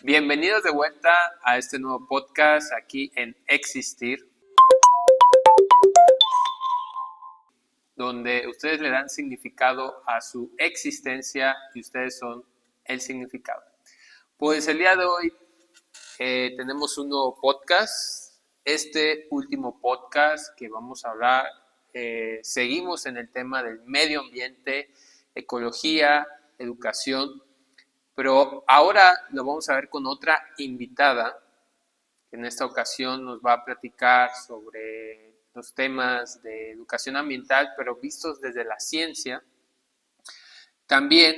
Bienvenidos de vuelta a este nuevo podcast aquí en Existir, donde ustedes le dan significado a su existencia y ustedes son el significado. Pues el día de hoy tenemos un nuevo podcast. Este último podcast que vamos a hablar, seguimos en el tema del medio ambiente, ecología, educación, pero ahora lo vamos a ver con otra invitada, que en esta ocasión nos va a platicar sobre los temas de educación ambiental, pero vistos desde la ciencia. También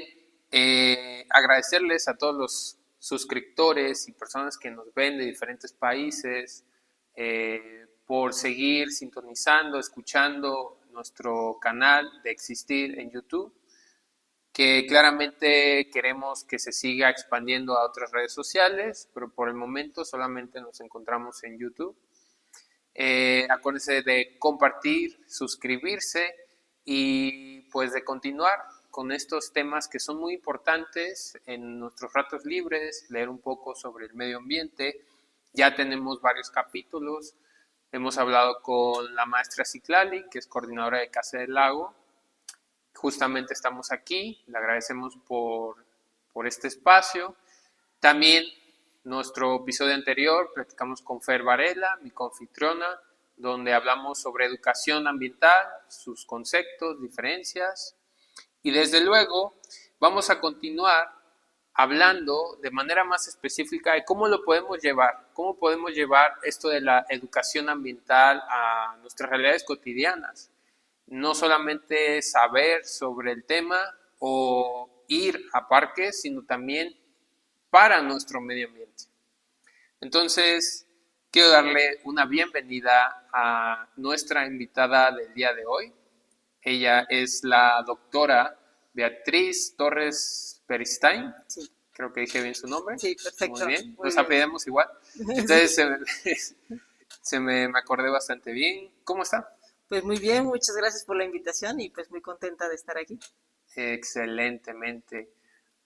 agradecerles a todos los suscriptores y personas que nos ven de diferentes países por seguir sintonizando, escuchando nuestro canal de Existir en YouTube, que claramente queremos que se siga expandiendo a otras redes sociales, pero por el momento solamente nos encontramos en YouTube. Acuérdense de compartir, suscribirse y pues de continuar con estos temas que son muy importantes en nuestros ratos libres, leer un poco sobre el medio ambiente. Ya tenemos varios capítulos. Hemos hablado con la maestra Citlali, que es coordinadora de Casa del Lago. Justamente estamos aquí, le agradecemos por este espacio. También nuestro episodio anterior platicamos con Fer Varela, mi confitriona, donde hablamos sobre educación ambiental, sus conceptos, diferencias. Y desde luego vamos a continuar hablando de manera más específica de cómo lo podemos llevar esto de la educación ambiental a nuestras realidades cotidianas. No solamente saber sobre el tema o ir a parques, sino también para nuestro medio ambiente. Entonces, quiero darle una bienvenida a nuestra invitada del día de hoy. Ella es la doctora Beatriz Torres Peristain. Sí. Creo que dije bien su nombre. Sí, perfecto. Muy bien. Nos apellidamos igual. Entonces, me acordé bastante bien. ¿Cómo está? Pues muy bien, muchas gracias por la invitación y pues muy contenta de estar aquí. Excelentemente.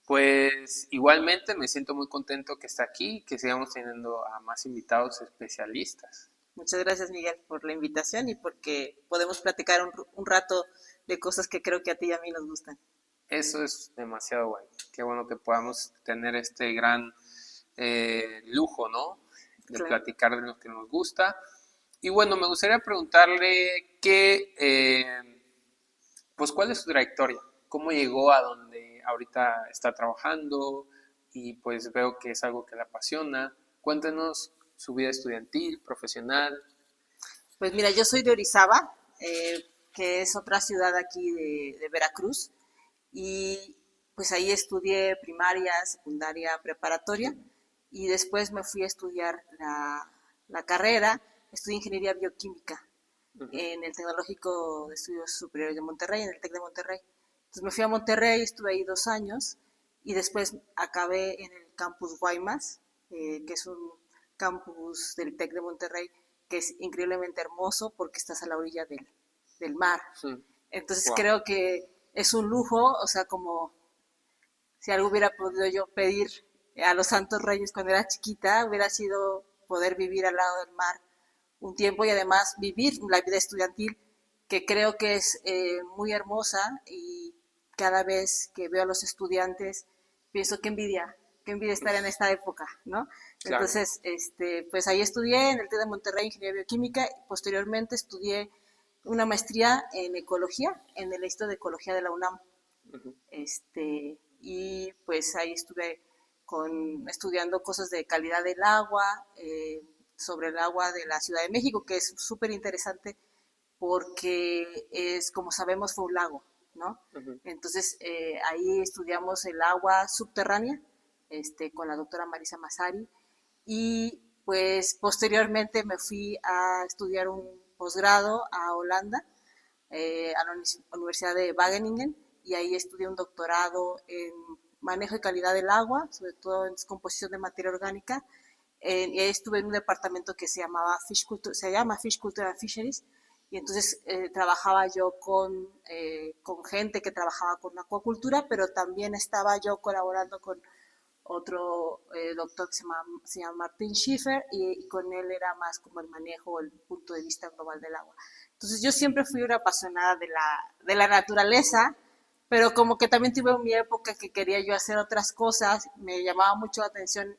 Pues igualmente me siento muy contento que está aquí y que sigamos teniendo a más invitados especialistas. Muchas gracias, Miguel, por la invitación y porque podemos platicar un rato de cosas que creo que a ti y a mí nos gustan. Eso es demasiado bueno. Qué bueno que podamos tener este gran lujo, ¿no? De Claro. platicar de lo que nos gusta. Y bueno, me gustaría preguntarle pues, ¿cuál es su trayectoria? ¿Cómo llegó a donde ahorita está trabajando? Y pues veo que es algo que le apasiona. Cuéntenos su vida estudiantil, profesional. Pues mira, yo soy de Orizaba, que es otra ciudad aquí de Veracruz, y pues ahí estudié primaria, secundaria, preparatoria, y después me fui a estudiar la carrera, estudié ingeniería bioquímica en el Tecnológico de Estudios Superiores de Monterrey, en el TEC de Monterrey. Entonces me fui a Monterrey, estuve ahí 2 años y después acabé en el campus Guaymas, que es un campus del TEC de Monterrey que es increíblemente hermoso porque estás a la orilla del mar. Entonces Wow. creo que es un lujo, o sea, como si algo hubiera podido yo pedir a los Santos Reyes cuando era chiquita, hubiera sido poder vivir al lado del mar un tiempo y además vivir la vida estudiantil, que creo que es muy hermosa y cada vez que veo a los estudiantes pienso qué envidia estar en esta época, ¿no? Claro. Entonces, pues ahí estudié en el TEC de Monterrey Ingeniería Bioquímica y posteriormente estudié una maestría en ecología en el Instituto de Ecología de la UNAM. Y pues ahí estuve estudiando cosas de calidad del agua, sobre el agua de la Ciudad de México, que es súper interesante porque como sabemos, fue un lago, ¿no? Entonces, ahí estudiamos el agua subterránea con la doctora Marisa Massari y pues posteriormente me fui a estudiar un posgrado a Holanda, a la Universidad de Wageningen, y ahí estudié un doctorado en manejo y calidad del agua, sobre todo en descomposición de materia orgánica. Y ahí estuve en un departamento que se llama Fish Culture and Fisheries, y entonces trabajaba yo con gente que trabajaba con acuacultura, pero también estaba yo colaborando con otro doctor que se llama Martin Schiffer, y con él era más como el manejo, el punto de vista global del agua. Entonces yo siempre fui una apasionada de la naturaleza, pero como que también tuve mi época que quería yo hacer otras cosas, me llamaba mucho la atención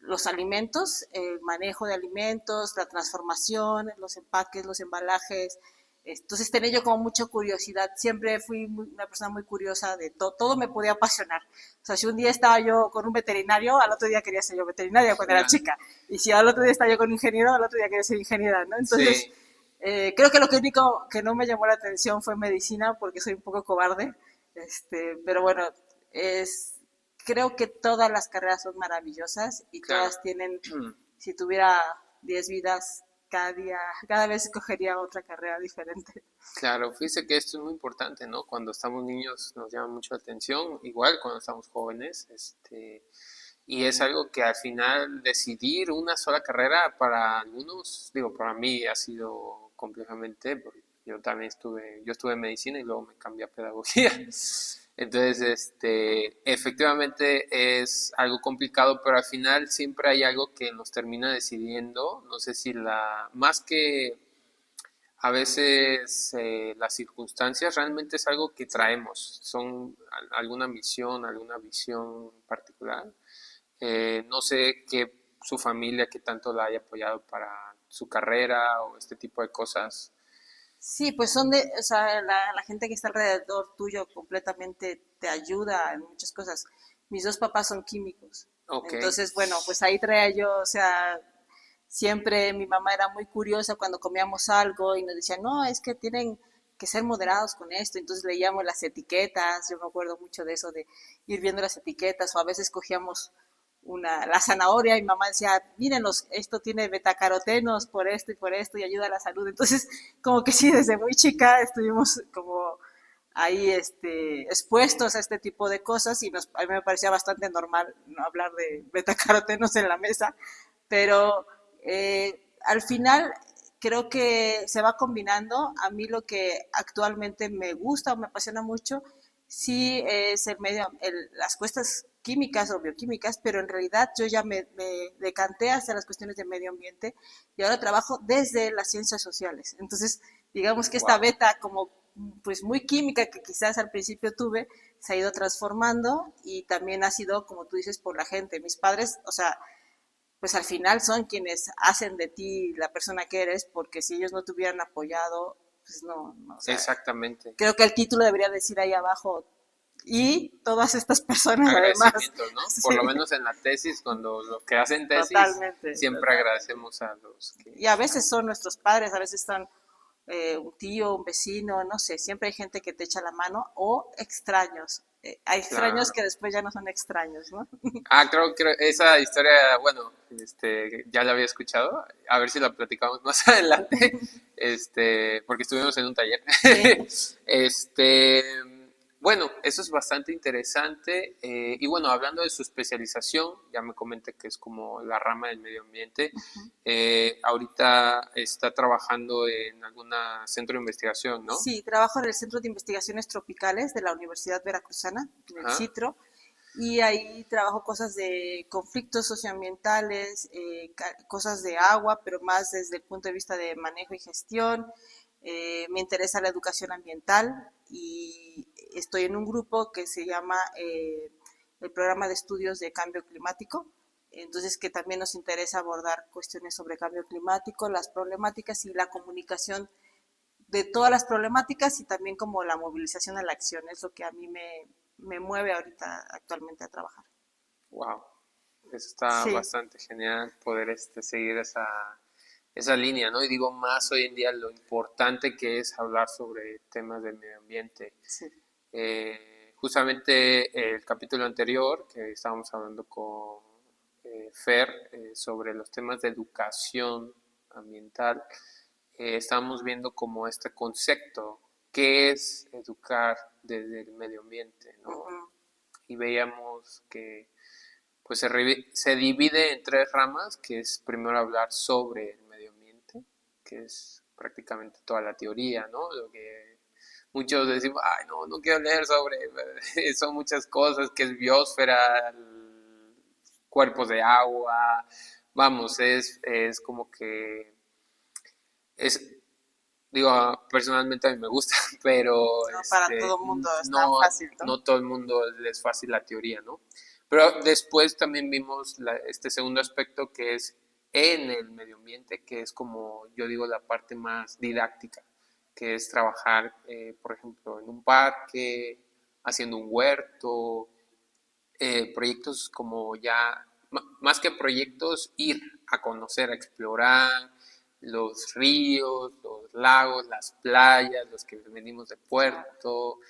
los alimentos, el manejo de alimentos, la transformación, los empaques, los embalajes. Entonces tenía yo como mucha curiosidad, siempre fui una persona muy curiosa de todo, todo me podía apasionar. O sea, si un día estaba yo con un veterinario, al otro día quería ser yo veterinaria cuando era chica. Y si al otro día estaba yo con un ingeniero, al otro día quería ser ingeniera, ¿no? Entonces, Sí, creo que lo único que no me llamó la atención fue medicina, porque soy un poco cobarde. Pero bueno, es, creo que todas las carreras son maravillosas y claro. todas tienen, si tuviera 10 vidas, cada vez escogería otra carrera diferente. Claro, fíjese que esto es muy importante, ¿no? Cuando estamos niños nos llama mucho la atención, igual cuando estamos jóvenes, y es algo que al final decidir una sola carrera para algunos, digo, para mí ha sido completamente, porque yo estuve en medicina y luego me cambié a pedagogía. Entonces, efectivamente es algo complicado, pero al final siempre hay algo que nos termina decidiendo, no sé si más que a veces las circunstancias realmente es algo que traemos, son alguna misión, alguna visión particular. No sé qué su familia, qué tanto la haya apoyado para su carrera o este tipo de cosas. Sí, pues o sea, la gente que está alrededor tuyo completamente te ayuda en muchas cosas. Mis dos papás son químicos. Ok, Entonces, bueno, pues ahí traía yo, o sea, siempre mi mamá era muy curiosa cuando comíamos algo y nos decía, no, es que tienen que ser moderados con esto. Entonces leíamos las etiquetas, yo me acuerdo mucho de eso, de ir viendo las etiquetas, o a veces cogíamos la zanahoria y mi mamá decía, mírenos, esto tiene betacarotenos por esto y por esto y ayuda a la salud. Entonces, como que sí, desde muy chica estuvimos como ahí expuestos a este tipo de cosas y a mí me parecía bastante normal no hablar de betacarotenos en la mesa, pero al final creo que se va combinando. A mí lo que actualmente me gusta o me apasiona mucho sí es las cuestas químicas o bioquímicas, pero en realidad yo ya me decanté hacia las cuestiones de medio ambiente y ahora trabajo desde las ciencias sociales. Entonces, digamos que esta wow. beta como pues muy química que quizás al principio tuve, se ha ido transformando y también ha sido, como tú dices, por la gente. Mis padres, o sea, pues al final son quienes hacen de ti la persona que eres, porque si ellos no te hubieran apoyado, pues no, o sea, Exactamente. creo que el título debería decir ahí abajo, y todas estas personas además. Agradecimiento, ¿no? Por Sí, lo menos en la tesis, cuando los que hacen tesis, totalmente, siempre totalmente. agradecemos a los que Y a están. veces son nuestros padres, a veces son un tío, un vecino, no sé, siempre hay gente que te echa la mano o extraños. Hay extraños Claro. que después ya no son extraños, ¿no? Ah, creo, esa historia, bueno, ya la había escuchado, a ver si la platicamos más adelante, porque estuvimos en un taller. Sí. Este, bueno, eso es bastante interesante. Y bueno, hablando de su especialización, ya me comenté que es como la rama del medio ambiente. Ahorita está trabajando en algún centro de investigación, ¿no? Sí, trabajo en el Centro de Investigaciones Tropicales de la Universidad Veracruzana, en el Ajá. CITRO, y ahí trabajo cosas de conflictos socioambientales, cosas de agua, pero más desde el punto de vista de manejo y gestión. Me interesa la educación ambiental y estoy en un grupo que se llama el Programa de Estudios de Cambio Climático, entonces que también nos interesa abordar cuestiones sobre cambio climático, las problemáticas y la comunicación de todas las problemáticas y también como la movilización a la acción, es lo que a mí me mueve ahorita actualmente a trabajar. Wow. Eso está Sí, bastante genial poder seguir esa línea, ¿no? Y digo más hoy en día lo importante que es hablar sobre temas del medio ambiente. sí. Justamente el capítulo anterior que estábamos hablando con Fer sobre los temas de educación ambiental, estábamos viendo como este concepto, ¿qué es educar desde el medio ambiente, Uh ¿no? -huh. Y veíamos que pues se divide en tres ramas, que es primero hablar sobre el medio ambiente, que es prácticamente toda la teoría, ¿no? Lo que muchos decimos, ay, no, no quiero leer sobre, son muchas cosas, que es biosfera, cuerpos de agua, vamos, es como que, es, digo, personalmente a mí me gusta, pero No para todo el mundo es tan no, fácil, ¿no? no todo el mundo les es fácil la teoría, ¿no? Pero después también vimos este segundo aspecto que es en el medio ambiente, que es como yo digo la parte más didáctica, que es trabajar, por ejemplo, en un parque, haciendo un huerto, proyectos como ya, más que proyectos, ir a conocer, a explorar los ríos, los lagos, las playas, los que venimos de puerto.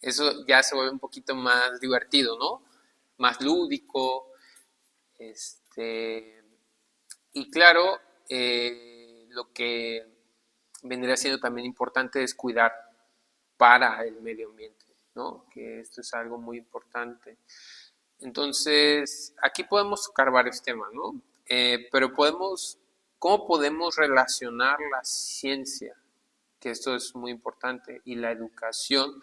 Eso ya se vuelve un poquito más divertido, ¿no? Más lúdico. Este, y claro, lo que vendría siendo también importante es cuidar para el medio ambiente, ¿no? Que esto es algo muy importante. Entonces, aquí podemos tocar varios temas, ¿no? Pero ¿cómo podemos relacionar la ciencia, que esto es muy importante, y la educación,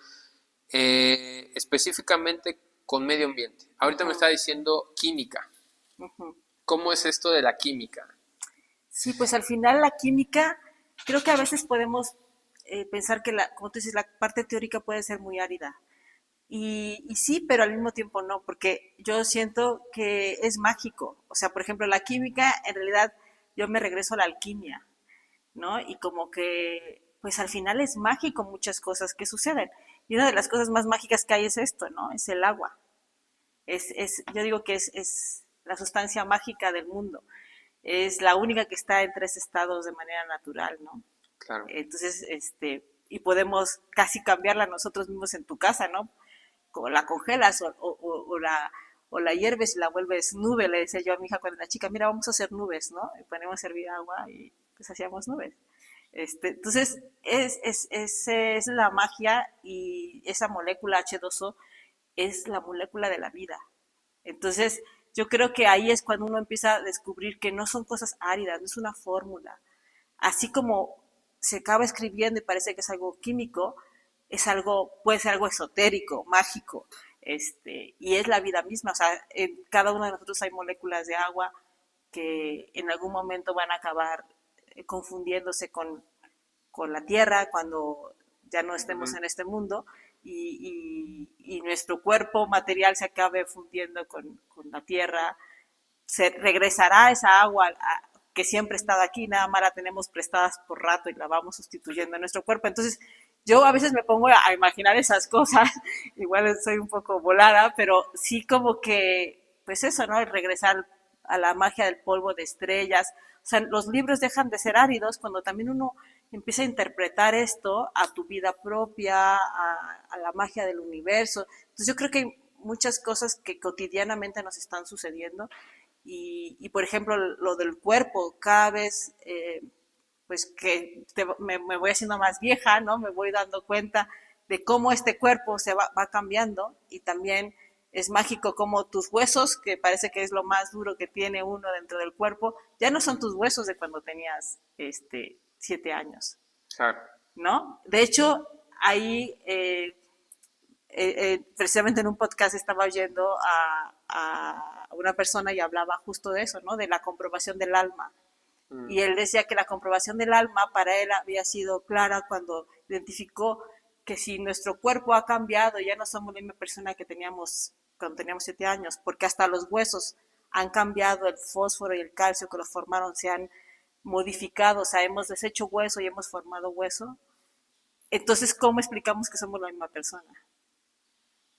específicamente con medio ambiente? Ahorita me está diciendo química. Ujú. ¿Cómo es esto de la química? Sí, pues al final la química, creo que a veces podemos pensar que, como tú dices, la parte teórica puede ser muy árida. Y sí, pero al mismo tiempo no, porque yo siento que es mágico. O sea, por ejemplo, la química, en realidad yo me regreso a la alquimia, ¿no? Y como que, pues al final es mágico muchas cosas que suceden. Y una de las cosas más mágicas que hay es esto, ¿no? Es el agua. Yo digo que es la sustancia mágica del mundo. Es la única que está en tres estados de manera natural, ¿no? Claro. Entonces, y podemos casi cambiarla nosotros mismos en tu casa, ¿no? Como la congelas o la hierves y la vuelves nube, le decía yo a mi hija cuando era chica, mira, vamos a hacer nubes, ¿no? Y ponemos a hervir agua y pues hacíamos nubes. Entonces, es la magia y esa molécula H2O es la molécula de la vida. Entonces, yo creo que ahí es cuando uno empieza a descubrir que no son cosas áridas, no es una fórmula. Así como se acaba escribiendo y parece que es algo químico, es algo, puede ser algo esotérico, mágico, y es la vida misma. O sea, en cada uno de nosotros hay moléculas de agua que en algún momento van a acabar confundiéndose con la tierra cuando ya no estemos Ujú. en este mundo y nuestro cuerpo material se acabe fundiendo con la tierra, se regresará esa agua que siempre ha estado aquí, nada más la tenemos prestadas por rato y la vamos sustituyendo en nuestro cuerpo. Entonces, yo a veces me pongo a imaginar esas cosas, igual soy un poco volada, pero sí como que, pues eso, ¿no? El regresar a la magia del polvo de estrellas. O sea, los libros dejan de ser áridos cuando también uno empieza a interpretar esto a tu vida propia, a la magia del universo. Entonces yo creo que hay muchas cosas que cotidianamente nos están sucediendo por ejemplo, lo del cuerpo, cada vez, pues que me voy haciendo más vieja, ¿no? Me voy dando cuenta de cómo este cuerpo va cambiando y también es mágico como tus huesos, que parece que es lo más duro que tiene uno dentro del cuerpo, ya no son tus huesos de cuando tenías 7 años, Claro. ¿no? De hecho, ahí precisamente en un podcast estaba oyendo a una persona y hablaba justo de eso, ¿no? De la comprobación del alma. Mm. Y él decía que la comprobación del alma para él había sido clara cuando identificó que si nuestro cuerpo ha cambiado, ya no somos la misma persona que teníamos cuando teníamos 7 años, porque hasta los huesos han cambiado, el fósforo y el calcio que los formaron se han modificado, o sea, hemos deshecho hueso y hemos formado hueso. Entonces, ¿cómo explicamos que somos la misma persona?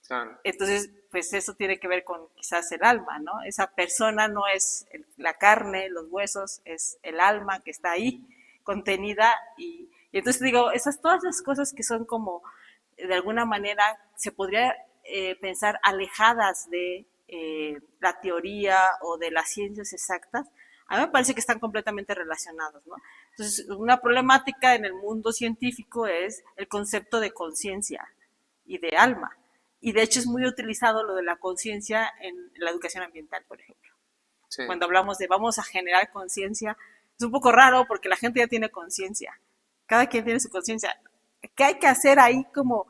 Claro. Entonces, pues eso tiene que ver con quizás el alma, ¿no? Esa persona no es la carne, los huesos, es el alma que está ahí contenida y entonces digo, todas esas cosas que son como, de alguna manera, se podría pensar alejadas de la teoría o de las ciencias exactas, a mí me parece que están completamente relacionados, ¿no? Entonces, una problemática en el mundo científico es el concepto de conciencia y de alma. Y de hecho es muy utilizado lo de la conciencia en la educación ambiental, por ejemplo. Sí. Cuando hablamos de vamos a generar conciencia, es un poco raro porque la gente ya tiene conciencia. Cada quien tiene su conciencia. ¿qué hay que hacer ahí como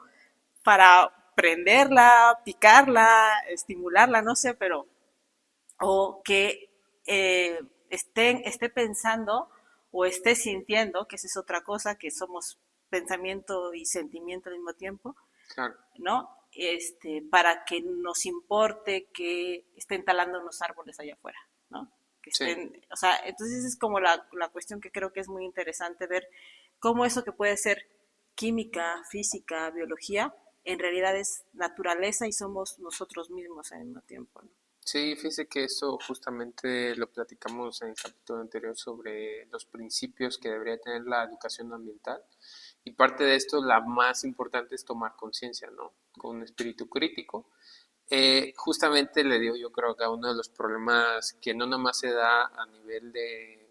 para prenderla, picarla, estimularla, no sé, pero, o que esté pensando o esté sintiendo, que esa es otra cosa, que somos pensamiento y sentimiento al mismo tiempo, Claro. ¿no? Para que nos importe que estén talando unos árboles allá afuera, ¿no? Que Sí. estén, o sea, entonces es como la cuestión que creo que es muy interesante ver cómo eso que puede ser química, física, biología, en realidad es naturaleza y somos nosotros mismos al mismo tiempo, ¿no? Sí, fíjese que eso justamente lo platicamos en el capítulo anterior sobre los principios que debería tener la educación ambiental. Y parte de esto, la más importante es tomar conciencia, ¿no? Con un espíritu crítico. Justamente le digo, yo creo que a uno de los problemas que no nada más se da a nivel de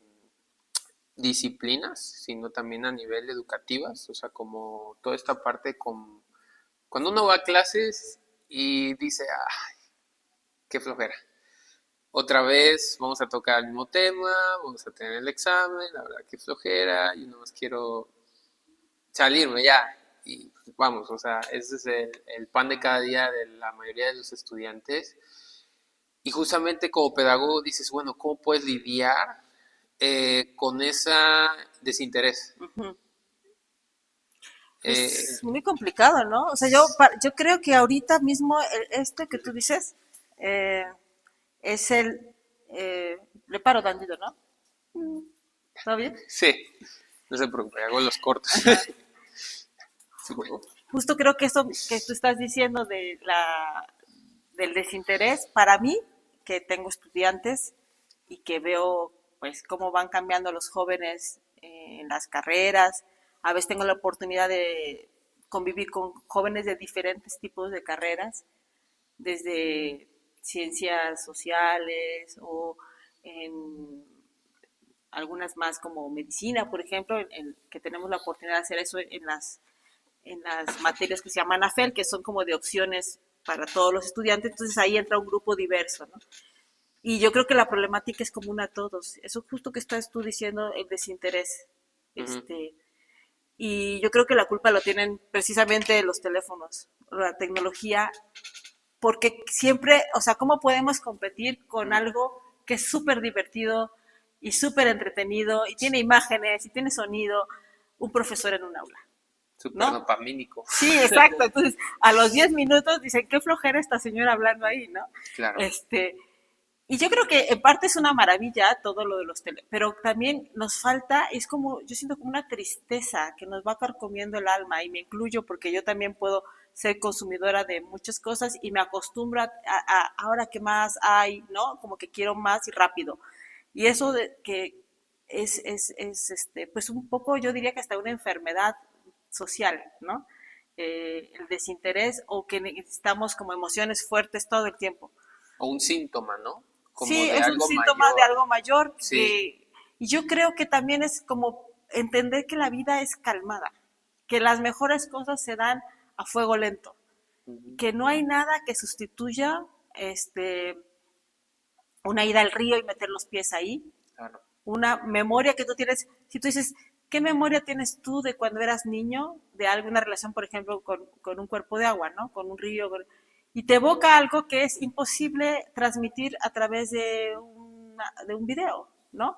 disciplinas, sino también a nivel educativas, o sea, como toda esta parte con... Cuando uno va a clases y dice, ah, qué flojera. Otra vez vamos a tocar el mismo tema, vamos a tener el examen, la verdad que flojera, yo nomás quiero salirme ya. Y vamos, o sea, ese es el pan de cada día de la mayoría de los estudiantes. Y justamente como pedagogo dices, bueno, ¿cómo puedes lidiar con ese desinterés? Uh-huh. Eh, Pues muy complicado, ¿no? O sea, yo creo que ahorita mismo este que tú dices eh, es le paro tantito, ¿no? ¿Está bien? sí, no se preocupe, hago los cortos. Ajá. Sí, bueno. Justo creo que eso que tú estás diciendo del desinterés, para mí, que tengo estudiantes y que veo pues cómo van cambiando los jóvenes en las carreras, a veces tengo la oportunidad de convivir con jóvenes de diferentes tipos de carreras, desde ciencias sociales o en algunas más como medicina, por ejemplo, que tenemos la oportunidad de hacer eso en las materias que se llaman AFEL, que son como de opciones para todos los estudiantes, entonces ahí entra un grupo diverso, ¿no? Y yo creo que la problemática es común a todos, eso justo que estás tú diciendo, el desinterés, Ujú. y yo creo que la culpa lo tienen precisamente los teléfonos, la tecnología, porque siempre, o sea, ¿cómo podemos competir con algo que es súper divertido y súper entretenido y tiene imágenes y tiene sonido, un profesor en un aula? Súper ¿No? dopamínico. Sí, exacto. Entonces, a los 10 minutos dicen, qué flojera esta señora hablando ahí, ¿no? Claro. Y yo creo que en parte es una maravilla todo lo de los tele, pero también nos falta, es como, yo siento como una tristeza que nos va carcomiendo el alma, y me incluyo porque yo también puedo ser consumidora de muchas cosas y me acostumbro ahora que más hay, ¿no? Como que quiero más y rápido. Y eso de que pues un poco, yo diría que hasta una enfermedad social, ¿no? El desinterés o que necesitamos como emociones fuertes todo el tiempo. O un síntoma, ¿no? Como Sí, de es un algo síntoma de mayor. algo mayor. Sí. Y yo creo que también es como entender que la vida es calmada, que las mejores cosas se dan a fuego lento, Ujú. que no hay nada que sustituya una ida al río y meter los pies ahí, Claro. una memoria que tú tienes. Si tú dices, ¿qué memoria tienes tú de cuando eras niño, de alguna relación, por ejemplo, con un cuerpo de agua, ¿no? Con un río, y te evoca algo que es imposible transmitir a través de un video, ¿no?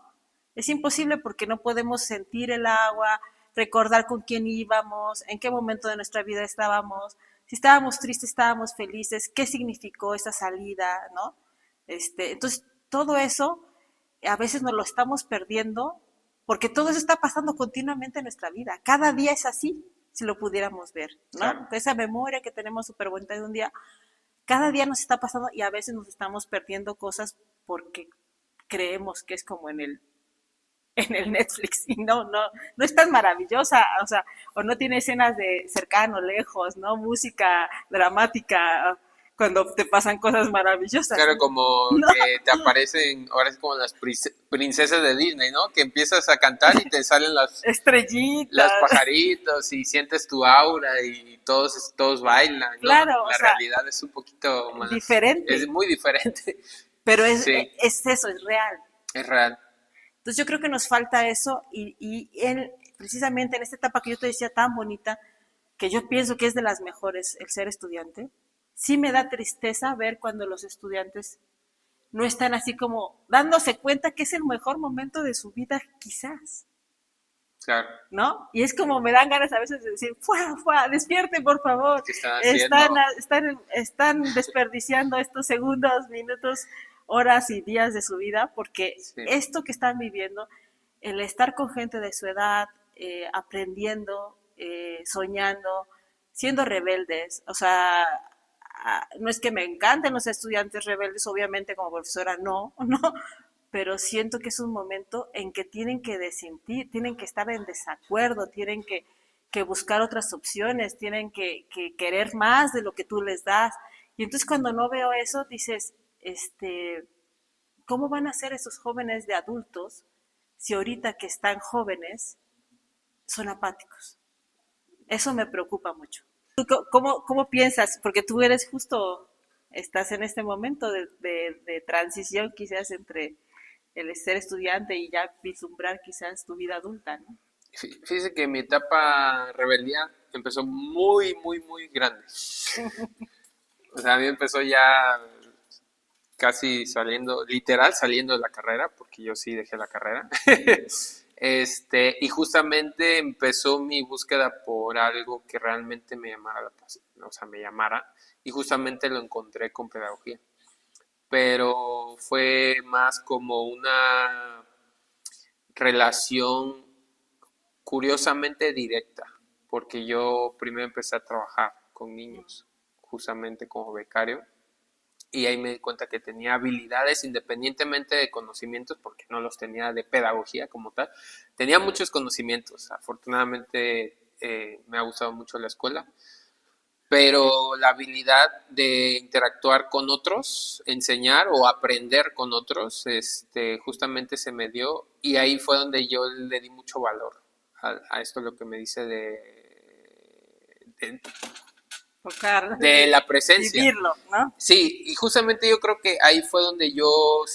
Es imposible porque no podemos sentir el agua, recordar con quién íbamos, en qué momento de nuestra vida estábamos, si estábamos tristes, estábamos felices, qué significó esa salida, ¿no? Entonces, todo eso a veces nos lo estamos perdiendo porque todo eso está pasando continuamente en nuestra vida. Cada día es así, si lo pudiéramos ver, Claro. ¿no? Esa memoria que tenemos súper bonita de un día, cada día nos está pasando y a veces nos estamos perdiendo cosas porque creemos que es como en el Netflix y no es tan maravillosa, o sea, o no tiene escenas de cercano, lejos, ¿no? Música dramática cuando te pasan cosas maravillosas, Claro, como ¿no? que te aparecen, ahora es como las princesas de Disney, ¿no? Que empiezas a cantar y te salen las Estrellitas, pajaritos y sientes tu aura y todos bailan, ¿no? claro, o La sea, realidad es un poquito más, es diferente, muy diferente. pero Sí, es eso, es real. es real. Entonces yo creo que nos falta eso precisamente en esta etapa que yo te decía tan bonita, que yo pienso que es de las mejores el ser estudiante, sí me da tristeza ver cuando los estudiantes no están así como dándose cuenta que es el mejor momento de su vida, quizás, Claro. ¿no? Y es como me dan ganas a veces de decir, ¡fuá, fuá! Despierten, por favor. ¿Qué están haciendo? Están desperdiciando estos segundos, minutos, horas y días de su vida, porque Sí. esto que están viviendo, el estar con gente de su edad, aprendiendo, soñando, siendo rebeldes, o sea, no es que me encanten los estudiantes rebeldes, obviamente como profesora no, no, pero siento que es un momento en que tienen que desentir, tienen que estar en desacuerdo, tienen que buscar otras opciones, tienen que querer más de lo que tú les das. Y entonces cuando no veo eso, dices, ¿cómo van a ser esos jóvenes de adultos si ahorita que están jóvenes son apáticos? Eso me preocupa mucho. ¿Tú cómo piensas? Porque tú eres justo, estás en este momento de transición quizás entre el ser estudiante y ya vislumbrar quizás tu vida adulta, ¿no? Fíjese que mi etapa rebeldía empezó muy, muy, muy grande. O sea, a mí empezó ya casi saliendo, literal saliendo de la carrera, porque yo sí dejé la carrera. Y justamente empezó mi búsqueda por algo que realmente me llamara la atención, o sea, me llamara, y justamente lo encontré con pedagogía. Pero fue más como una relación curiosamente directa, porque yo primero empecé a trabajar con niños, justamente como becario, y ahí me di cuenta que tenía habilidades independientemente de conocimientos, porque no los tenía de pedagogía como tal. Tenía muchos conocimientos, afortunadamente me ha gustado mucho la escuela, pero la habilidad de interactuar con otros, enseñar o aprender con otros, justamente se me dio y ahí fue donde yo le di mucho valor a esto, lo que me dice de, Tocar, de la presencia. vivirlo, ¿no? Sí, y justamente yo creo que ahí fue donde yo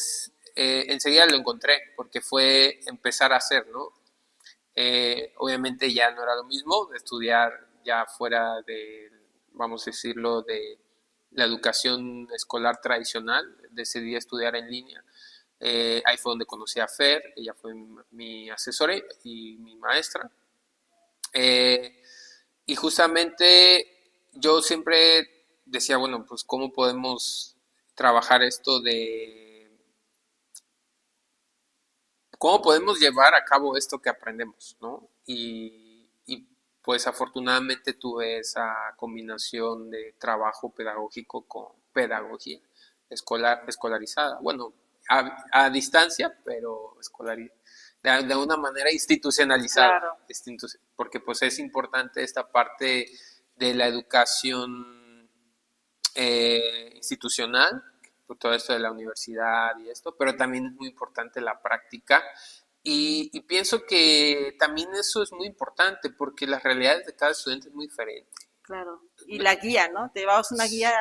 enseguida lo encontré, porque fue empezar a hacer, ¿no? Obviamente ya no era lo mismo de estudiar ya fuera de, vamos a decirlo, de la educación escolar tradicional, decidí estudiar en línea. Ahí fue donde conocí a Fer, ella fue mi asesora y mi maestra. Eh, y justamente yo siempre decía, bueno, pues cómo podemos trabajar esto de cómo podemos llevar a cabo esto que aprendemos, ¿no? Y pues afortunadamente tuve esa combinación de trabajo pedagógico con pedagogía escolarizada. Bueno, a distancia, pero de una manera institucionalizada, Claro. porque pues es importante esta parte de la educación institucional, todo esto de la universidad y esto, pero también es muy importante la práctica y pienso que también eso es muy importante porque las realidades de cada estudiante es muy diferente. Claro. Y la guía, ¿no? Te llevabas una guía.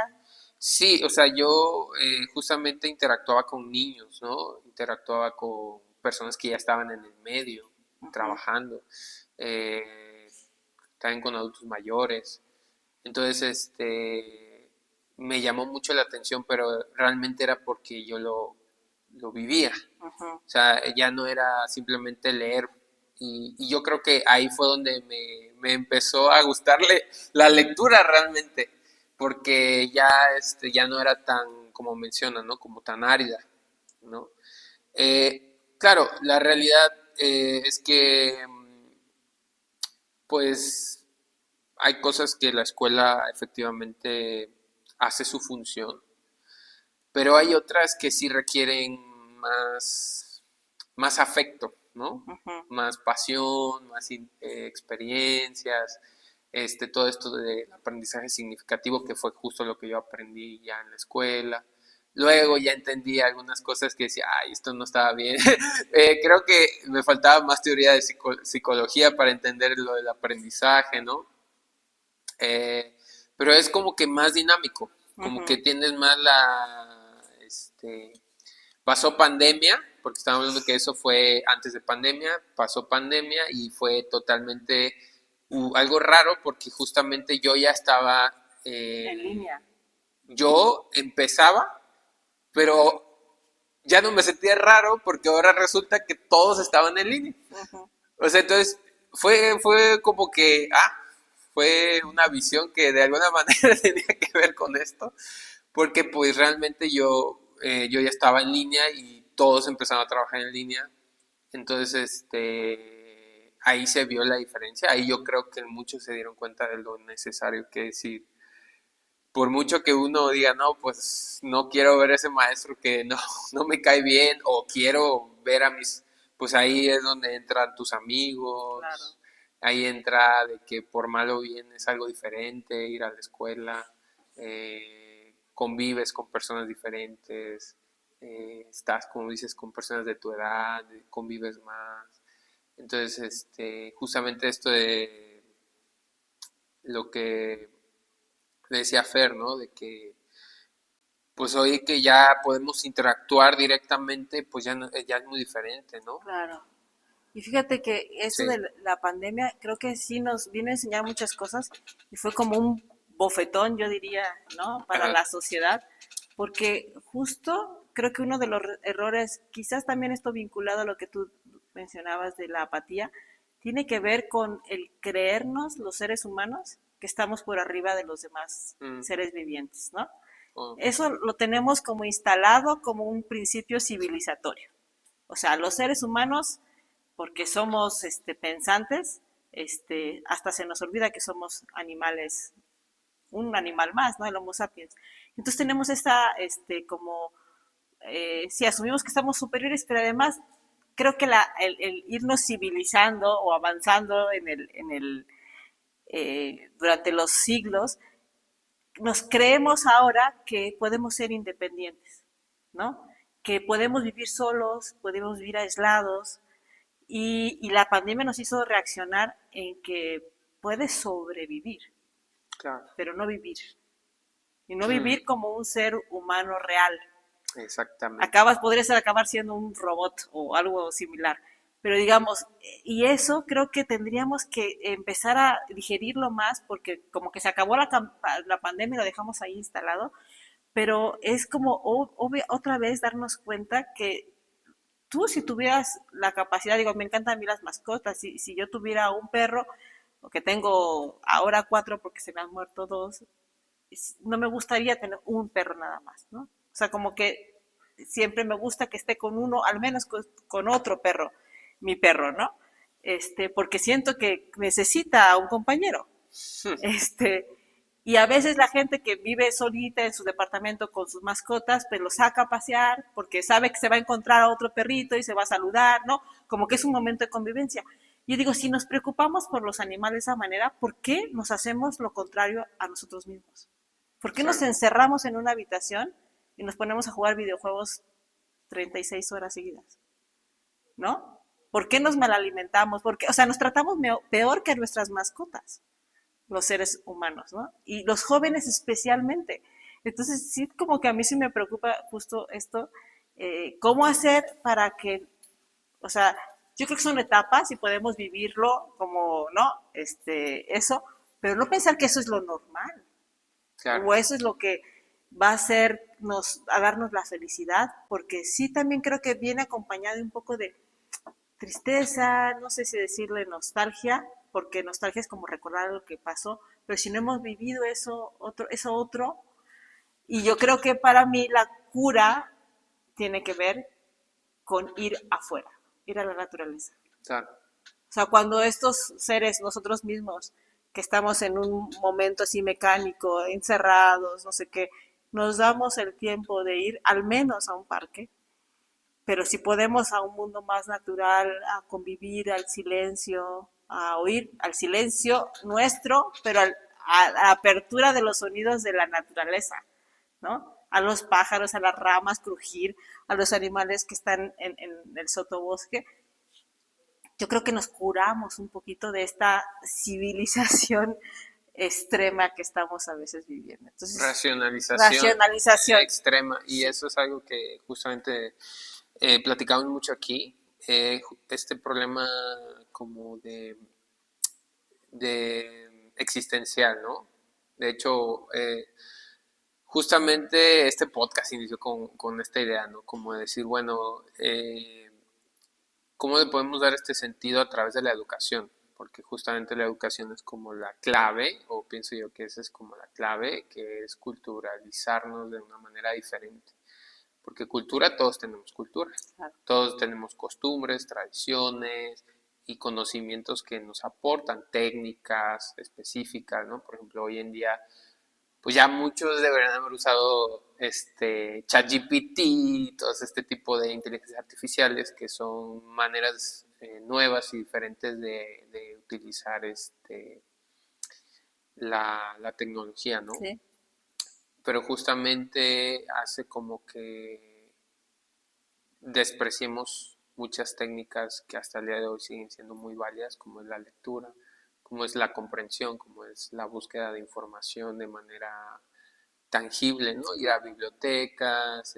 Sí, o sea, yo justamente interactuaba con niños, ¿no? Interactuaba con personas que ya estaban en el medio, Uh-huh. trabajando, también con adultos mayores. Entonces, me llamó mucho la atención, pero realmente era porque yo lo vivía. Uh-huh. O sea, ya no era simplemente leer. Y yo creo que ahí fue donde me empezó a gustarle la lectura realmente, porque ya, ya no era tan, como menciona, ¿no? Como tan árida, ¿no? Claro, la realidad es que, pues, hay cosas que la escuela efectivamente hace su función, pero hay otras que sí requieren más afecto, ¿no? Uh-huh. Más pasión, más experiencias, todo esto del aprendizaje significativo, que fue justo lo que yo aprendí ya en la escuela. Luego ya entendí algunas cosas que decía, ay, esto no estaba bien. Creo que me faltaba más teoría de psicología para entender lo del aprendizaje, ¿no? Pero es como que más dinámico, como que Uh-huh. tienes más pasó pandemia, porque estábamos hablando que eso fue antes de pandemia, pasó pandemia y fue totalmente algo raro porque justamente yo ya estaba, En línea. yo empezaba, pero ya no me sentía raro porque ahora resulta que todos estaban en línea. Ujú. O sea, entonces fue como que, fue una visión que de alguna manera tenía que ver con esto, porque pues realmente yo ya estaba en línea y todos empezaron a trabajar en línea. Entonces, ahí se vio la diferencia. Ahí yo creo que muchos se dieron cuenta de lo necesario que es ir. Por mucho que uno diga, no, pues no quiero ver a ese maestro que no, no me cae bien, o quiero ver a mis, pues ahí es donde entran tus Claro. amigos, ahí entra de que por mal o bien es algo diferente, ir a la escuela, convives con personas diferentes, estás, como dices, con personas de tu edad, convives más. Entonces, justamente esto de lo que le decía Fer, ¿no? De que pues hoy que ya podemos interactuar directamente, pues ya, ya es muy diferente, ¿no? Claro. Y fíjate que Sí, eso de la pandemia creo que sí nos vino a enseñar muchas cosas y fue como un bofetón, yo diría, ¿no? Para ajá, la sociedad, porque justo creo que uno de los errores, quizás también esto vinculado a lo que tú mencionabas de la apatía, tiene que ver con el creernos los seres humanos que estamos por arriba de los demás mm, seres vivientes, ¿no? oh, Eso lo tenemos como instalado como un principio civilizatorio. O sea, los seres humanos, porque somos pensantes, hasta se nos olvida que somos animales, un animal más, ¿no? El Homo sapiens. Entonces tenemos esta, como, sí, asumimos que estamos superiores, pero además creo que el irnos civilizando o avanzando durante los siglos, nos creemos ahora que podemos ser independientes, ¿no? Que podemos vivir solos, podemos vivir aislados, y la pandemia nos hizo reaccionar en que puedes sobrevivir, claro, pero no vivir. Y no mm, vivir como un ser humano real. exactamente, Podrías acabar siendo un robot o algo similar. Pero digamos, y eso creo que tendríamos que empezar a digerirlo más porque como que se acabó la pandemia y lo dejamos ahí instalado, pero es como otra vez darnos cuenta que tú si tuvieras la capacidad, digo, me encantan a mí las mascotas, si yo tuviera un perro, o que tengo ahora 4 porque se me han muerto 2, no me gustaría tener un perro nada más, ¿no? O sea, como que siempre me gusta que esté con uno, al menos con otro perro, mi perro, ¿no? Porque siento que necesita un compañero. Este, y a veces la gente que vive solita en su departamento con sus mascotas, pues lo saca a pasear porque sabe que se va a encontrar a otro perrito y se va a saludar, ¿no? Como que es un momento de convivencia. Yo digo, si nos preocupamos por los animales de esa manera, ¿por qué nos hacemos lo contrario a nosotros mismos? ¿Por qué nos claro, encerramos en una habitación y nos ponemos a jugar videojuegos 36 horas seguidas? ¿No? ¿Por qué nos malalimentamos? ¿Por qué? O sea, nos tratamos peor que nuestras mascotas, los seres humanos, ¿no? Y los jóvenes especialmente. Entonces, sí, como que a mí sí me preocupa justo esto, cómo hacer para que, o sea, yo creo que son etapas y podemos vivirlo como, ¿no? Eso, pero no pensar que eso es lo normal, claro, o eso es lo que va a a darnos la felicidad, porque sí también creo que viene acompañado de un poco de tristeza, no sé si decirle nostalgia, porque nostalgia es como recordar lo que pasó, pero si no hemos vivido eso otro, y yo creo que para mí la cura tiene que ver con ir afuera, ir a la naturaleza. claro, O sea, cuando estos seres, nosotros mismos, que estamos en un momento así mecánico, encerrados, no sé qué, nos damos el tiempo de ir al menos a un parque, pero si podemos a un mundo más natural, a convivir al silencio, a oír al silencio nuestro, pero a la apertura de los sonidos de la naturaleza, ¿no? A los pájaros, a las ramas crujir, a los animales que están en el sotobosque. Yo creo que nos curamos un poquito de esta civilización extrema que estamos a veces viviendo. Entonces, racionalización racionalización. extrema, y Sí, eso es algo que justamente platicamos mucho aquí, este problema como de existencial, ¿no? De hecho, justamente este podcast inició con esta idea, ¿no? Como de decir, bueno, ¿cómo le podemos dar este sentido a través de la educación? Porque justamente la educación es como la clave, o pienso yo que esa es como la clave, que es culturalizarnos de una manera diferente. Porque cultura, todos tenemos cultura, Claro. todos tenemos costumbres, tradiciones y conocimientos que nos aportan, técnicas específicas, ¿no? Por ejemplo, hoy en día pues ya muchos deberían haber usado ChatGPT, todo este tipo de inteligencias artificiales que son maneras nuevas y diferentes de utilizar la tecnología, ¿no? Sí. Pero justamente hace como que despreciemos muchas técnicas que hasta el día de hoy siguen siendo muy válidas, como es la lectura, como es la comprensión, como es la búsqueda de información de manera tangible, ¿no? Ir a bibliotecas,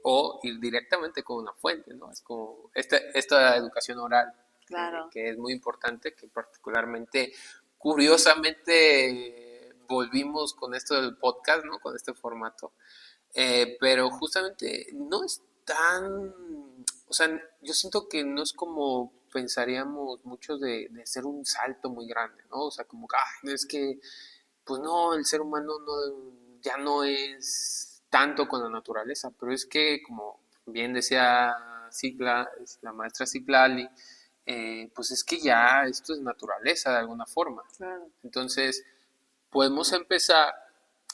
o ir directamente con una fuente, ¿no? Es como esta educación oral, Claro. que es muy importante, que particularmente, curiosamente, volvimos con esto del podcast, ¿no? Con este formato. Pero justamente no es tan, o sea, yo siento que no es como pensaríamos muchos de hacer un salto muy grande, ¿no? O sea, como que, es que pues no, el ser humano no, ya no es tanto con la naturaleza, pero es que, como bien decía la maestra Citlali, pues es que ya esto es naturaleza de alguna forma. Claro. Entonces, podemos empezar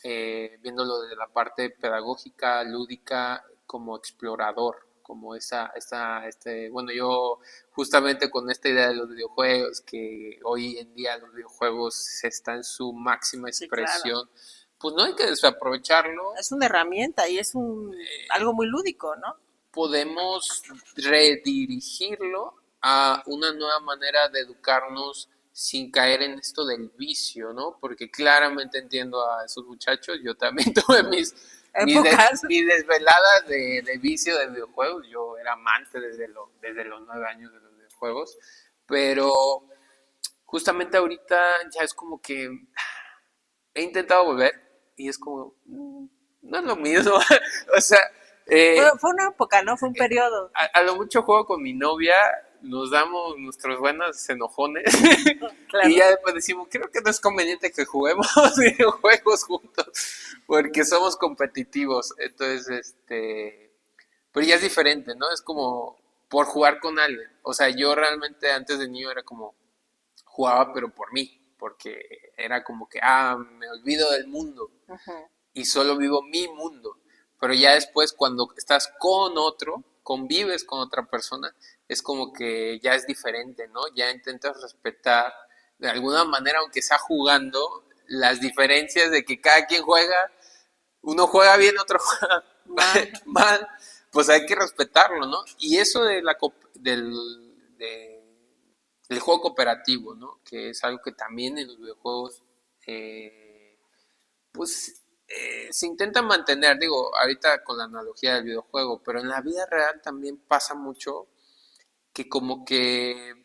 viéndolo de la parte pedagógica, lúdica, como explorador, como bueno, yo justamente con esta idea de los videojuegos, que hoy en día los videojuegos están en su máxima Sí, claro. expresión, pues no hay que desaprovecharlo. Es una herramienta y es algo muy lúdico, ¿no? Podemos redirigirlo a una nueva manera de educarnos sin caer en esto del vicio, ¿no? Porque claramente entiendo a esos muchachos, yo también tuve Épocas. mis desveladas de vicio de videojuegos, yo era amante desde los 9 años de los videojuegos, pero justamente ahorita ya es como que he intentado volver y es como, no es lo mismo, o sea, Fue una época, ¿no? Fue un periodo. a lo mucho juego con mi novia, nos damos nuestros buenos enojones y Claro. ya después decimos, creo que no es conveniente que juguemos videojuegos juntos porque somos competitivos. Entonces, pero ya es diferente, ¿no? Es como por jugar con alguien. O sea, yo realmente antes de niño era como, jugaba pero por mí, porque era como que, me olvido del mundo Ujú. y solo vivo mi mundo. Pero ya después, cuando estás con otro, convives con otra persona, es como que ya es diferente, ¿no? Ya intentas respetar de alguna manera, aunque sea jugando, las diferencias de que cada quien juega, uno juega bien, otro juega Mal. mal, pues hay que respetarlo, ¿no? Y eso del juego cooperativo, ¿no? Que es algo que también en los videojuegos pues se intenta mantener, digo, ahorita con la analogía del videojuego, pero en la vida real también pasa mucho que como que,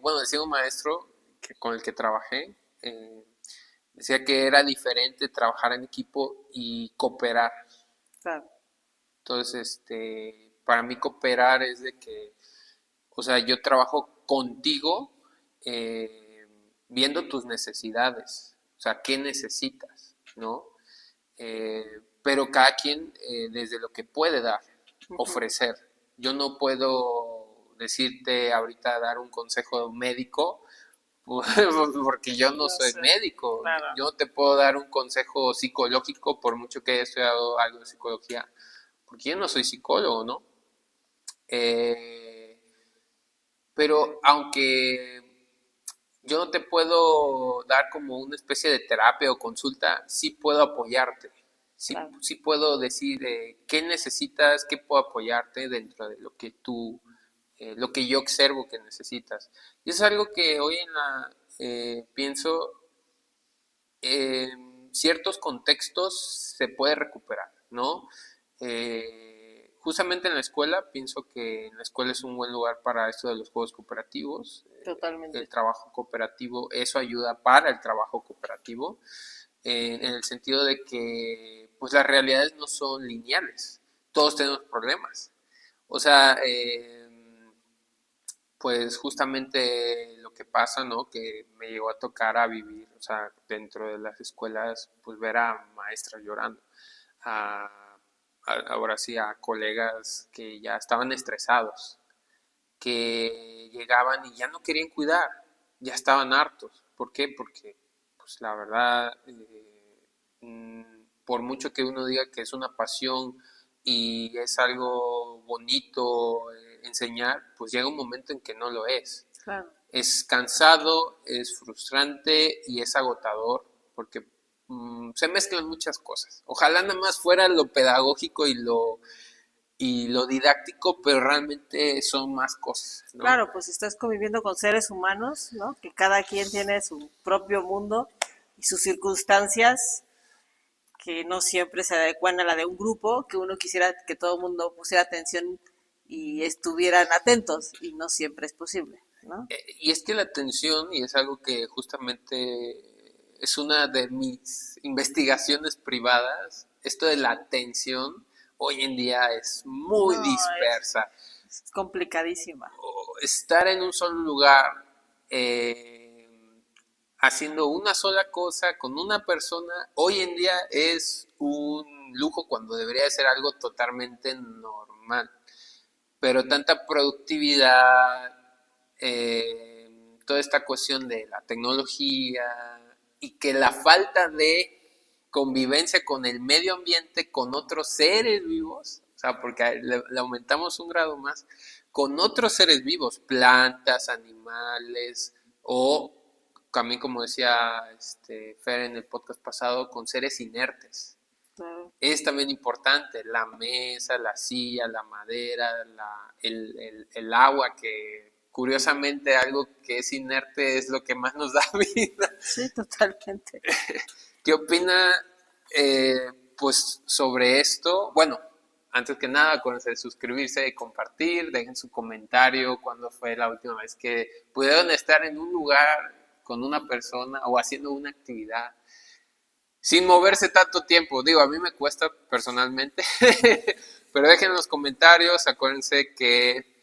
bueno, decía un maestro con el que trabajé, decía que era diferente trabajar en equipo y cooperar. Claro. Entonces, para mí cooperar es de que, o sea, yo trabajo contigo viendo tus necesidades, o sea, qué necesitas, ¿no? Pero cada quien desde lo que puede dar, Ujú. ofrecer. Yo no puedo decirte ahorita dar un consejo médico porque yo no No soy sé. médico. Claro. Yo te puedo dar un consejo psicológico por mucho que haya estudiado algo de psicología, porque yo no soy psicólogo, ¿no? Eh, pero aunque yo no te puedo dar como una especie de terapia o consulta, sí puedo apoyarte, sí, Claro. sí puedo decir qué necesitas, qué puedo apoyarte dentro de lo que lo que yo observo que necesitas. Y es algo que hoy pienso, en ciertos contextos se puede recuperar, ¿no? justamente en la escuela, pienso que en la escuela es un buen lugar para esto de los juegos cooperativos. Totalmente. El trabajo cooperativo, eso ayuda para el trabajo cooperativo, en el sentido de que pues las realidades no son lineales, todos tenemos problemas. O sea, pues justamente lo que pasa, ¿no? Que me llegó a tocar a vivir, o sea, dentro de las escuelas, pues ver a maestras llorando, ahora sí a colegas que ya estaban estresados, que llegaban y ya no querían cuidar, ya estaban hartos. ¿Por qué? Porque, pues la verdad, por mucho que uno diga que es una pasión y es algo bonito enseñar, pues llega un momento en que no lo es. Claro. Es cansado, es frustrante y es agotador porque se mezclan muchas cosas. Ojalá nada más fuera lo pedagógico y lo didáctico, pero realmente son más cosas, ¿no? Claro, pues estás conviviendo con seres humanos, ¿no? Que cada quien tiene su propio mundo y sus circunstancias que no siempre se adecuan a la de un grupo, que uno quisiera que todo el mundo pusiera atención y estuvieran atentos, y no siempre es posible, ¿no? Y es que la atención, y es algo que justamente es una de mis investigaciones privadas, esto de la atención hoy en día es muy No, dispersa. es complicadísima. Estar en un solo lugar, eh, haciendo una sola cosa con una persona, hoy en día es un lujo cuando debería de ser algo totalmente normal. Pero tanta productividad, toda esta cuestión de la tecnología y que la falta de convivencia con el medio ambiente, con otros seres vivos, o sea, porque le aumentamos un grado más, con otros seres vivos, plantas, animales, o también como decía Fer en el podcast pasado, con seres inertes. Claro. Es también importante la mesa, la silla, la madera, el agua, que curiosamente algo que es inerte es lo que más nos da vida. Sí, totalmente. ¿Qué opina pues sobre esto? Bueno, antes que nada, acuérdense de suscribirse, de compartir, dejen su comentario cuando fue la última vez que pudieron estar en un lugar con una persona o haciendo una actividad sin moverse tanto tiempo. Digo, a mí me cuesta personalmente, pero dejen en los comentarios, acuérdense que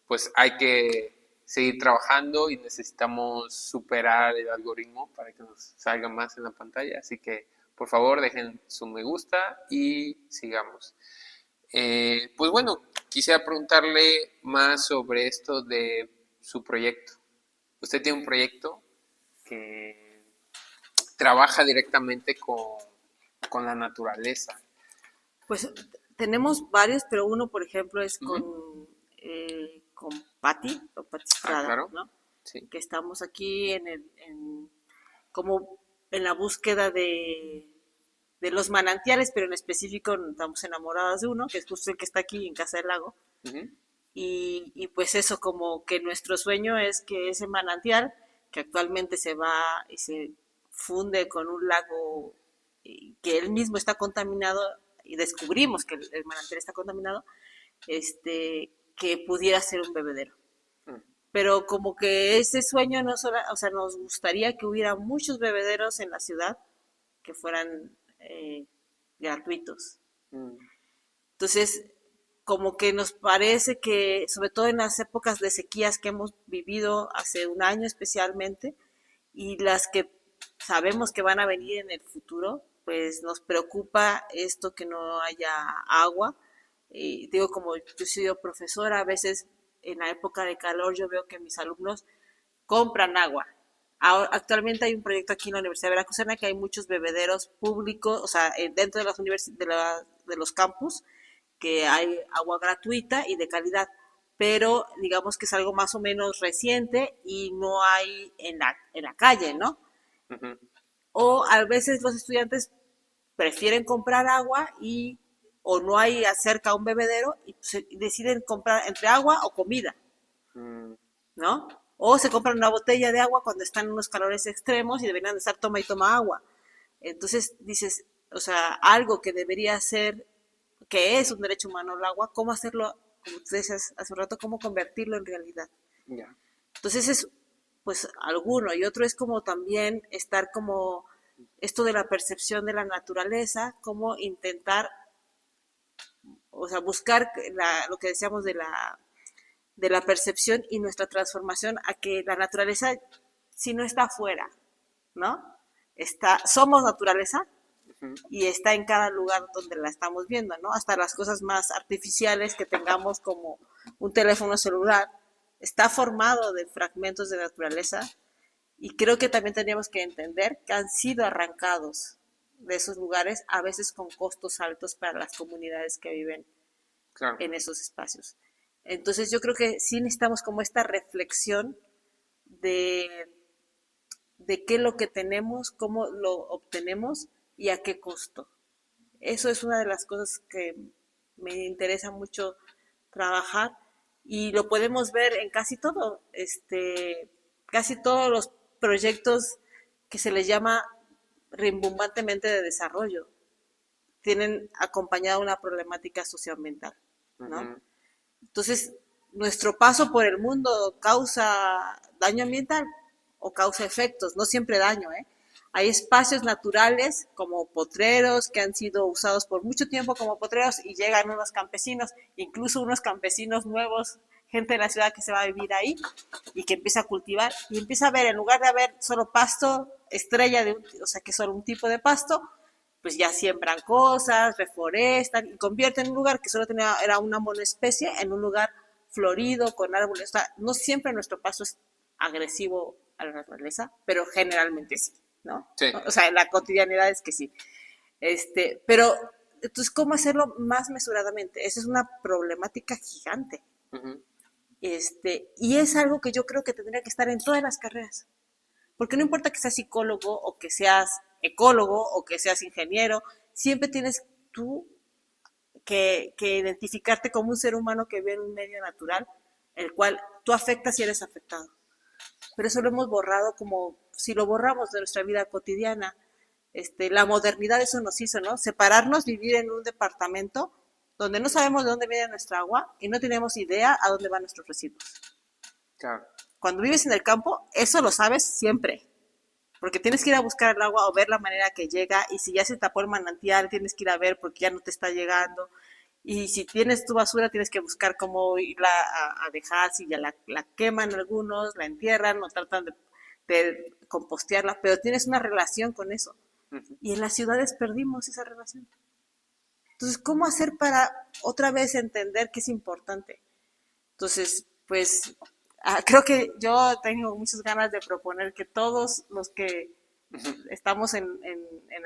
pues hay que seguir trabajando y necesitamos superar el algoritmo para que nos salga más en la pantalla, así que por favor dejen su me gusta y sigamos. Pues bueno, quisiera preguntarle más sobre esto de su proyecto. Usted tiene un proyecto que trabaja directamente con la naturaleza. Pues tenemos varios, pero uno, por ejemplo, es Ujú. con Patti, o Patti Estrada, Claro. ¿no? Sí. Que estamos aquí como en la búsqueda de los manantiales, pero en específico estamos enamoradas de uno, que es justo el que está aquí en Casa del Lago. Ujú. Y pues eso, como que nuestro sueño es que ese manantial, que actualmente se va y se funde con un lago que él mismo está contaminado, y descubrimos que el manantial está contaminado, que pudiera ser un bebedero. Mm. Pero como que ese sueño no solo, o sea, nos gustaría que hubiera muchos bebederos en la ciudad que fueran gratuitos. Mm. Entonces, como que nos parece que, sobre todo en las épocas de sequías que hemos vivido hace un año especialmente, y las que sabemos que van a venir en el futuro, pues nos preocupa esto que no haya agua. Digo, como yo he sido profesora, a veces en la época de calor yo veo que mis alumnos compran agua. Actualmente hay un proyecto aquí en la Universidad de Veracruzana que hay muchos bebederos públicos, o sea, dentro de de los campus, que hay agua gratuita y de calidad, pero digamos que es algo más o menos reciente y no hay en la calle, ¿no? Ujú. O a veces los estudiantes prefieren comprar agua y o no hay cerca un bebedero y deciden comprar entre agua o comida, Mm. ¿no? O se compran una botella de agua cuando están en unos calores extremos y deberían de estar toma y toma agua. Entonces dices, o sea, algo que debería ser que es un derecho humano el agua, cómo hacerlo, como tú decías hace un rato, cómo convertirlo en realidad. Ya. Entonces es pues alguno, y otro es como también estar como esto de la percepción de la naturaleza, como intentar, o sea, buscar lo que decíamos de la percepción y nuestra transformación a que la naturaleza, si no está afuera, ¿no? Somos naturaleza Ujú. y está en cada lugar donde la estamos viendo, ¿no? Hasta las cosas más artificiales que tengamos como un teléfono celular, está formado de fragmentos de naturaleza y creo que también tendríamos que entender que han sido arrancados de esos lugares, a veces con costos altos para las comunidades que viven Claro. en esos espacios. Entonces yo creo que sí necesitamos como esta reflexión de, de qué es lo que tenemos, cómo lo obtenemos y a qué costo. Eso es una de las cosas que me interesa mucho trabajar y lo podemos ver en casi todo, casi todos los proyectos que se les llama rimbombantemente de desarrollo tienen acompañada una problemática socioambiental, ¿no? Ujú. Entonces, nuestro paso por el mundo causa daño ambiental o causa efectos, no siempre daño, ¿eh? Hay espacios naturales como potreros que han sido usados por mucho tiempo como potreros y llegan unos campesinos, incluso unos campesinos nuevos, gente de la ciudad que se va a vivir ahí y que empieza a cultivar y empieza a ver, en lugar de haber solo pasto, estrella, o sea, que solo un tipo de pasto, pues ya siembran cosas, reforestan y convierten un lugar que solo era una monoespecie en un lugar florido, con árboles. O sea, no siempre nuestro paso es agresivo a la naturaleza, pero generalmente sí, ¿no? Sí. O sea, en la cotidianidad es que sí. Pero, entonces, ¿cómo hacerlo más mesuradamente? Esa es una problemática gigante. Ujú. Y es algo que yo creo que tendría que estar en todas las carreras. Porque no importa que seas psicólogo o que seas ecólogo o que seas ingeniero, siempre tienes tú que identificarte como un ser humano que vive en un medio natural, el cual tú afectas y eres afectado. Pero eso lo hemos borrado como si lo borramos de nuestra vida cotidiana. La modernidad eso nos hizo, ¿no? Separarnos, vivir en un departamento donde no sabemos de dónde viene nuestra agua y no tenemos idea a dónde van nuestros residuos. Claro. Cuando vives en el campo, eso lo sabes siempre, porque tienes que ir a buscar el agua o ver la manera que llega y si ya se tapó el manantial tienes que ir a ver porque ya no te está llegando y si tienes tu basura tienes que buscar cómo irla a dejar, si ya la queman algunos, la entierran o tratan de compostearla, pero tienes una relación con eso Ujú. y en las ciudades perdimos esa relación. Entonces, ¿cómo hacer para otra vez entender que es importante? Entonces, pues creo que yo tengo muchas ganas de proponer que todos los que Ujú. estamos en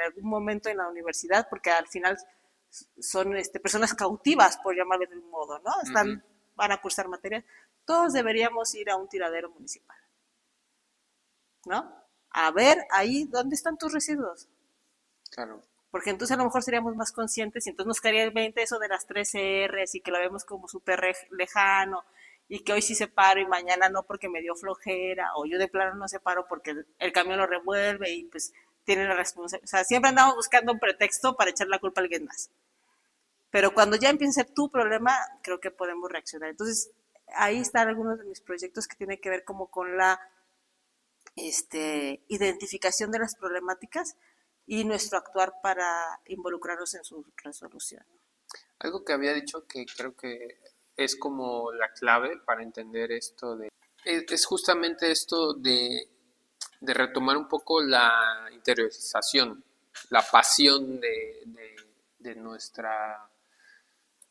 algún momento en la universidad, porque al final son personas cautivas, por llamarlo de un modo, ¿no? Ujú. Van a cursar materias, todos deberíamos ir a un tiradero municipal, ¿no? A ver ahí dónde están tus residuos, Claro. porque entonces a lo mejor seríamos más conscientes y entonces nos caería el 20 eso de las 3 R's y que lo vemos como súper lejano y que hoy sí se paro y mañana no porque me dio flojera o yo de plano no se paro porque el camión lo revuelve y pues tiene la responsabilidad. O sea, siempre andamos buscando un pretexto para echar la culpa a alguien más. Pero cuando ya empieza a ser tu problema, creo que podemos reaccionar. Entonces, ahí están algunos de mis proyectos que tienen que ver como con la identificación de las problemáticas y nuestro actuar para involucrarnos en su resolución. Algo que había dicho que creo que es como la clave para entender esto es justamente esto de retomar un poco la interiorización, la pasión de nuestra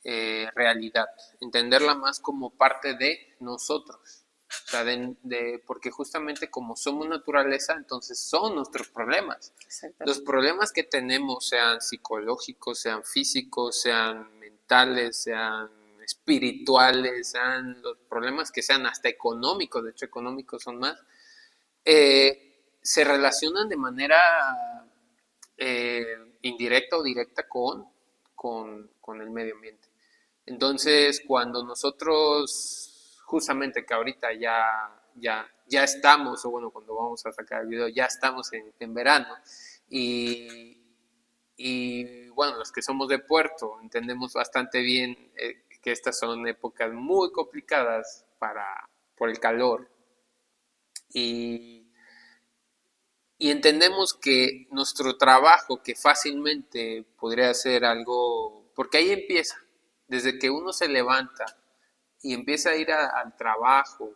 realidad, entenderla más como parte de nosotros. O sea, porque justamente como somos naturaleza, entonces son nuestros problemas. Los problemas que tenemos, sean psicológicos, sean físicos, sean mentales, sean espirituales, sean los problemas que sean hasta económicos, de hecho económicos son más, se relacionan de manera indirecta o directa con el medio ambiente. Entonces, cuando nosotros, justamente que ahorita ya estamos, o bueno, cuando vamos a sacar el video, ya estamos en verano, y y bueno, los que somos de puerto entendemos bastante bien que estas son épocas muy complicadas por el calor. Y, y entendemos que nuestro trabajo, que fácilmente podría ser algo, porque ahí empieza, desde que uno se levanta y empieza a ir al trabajo,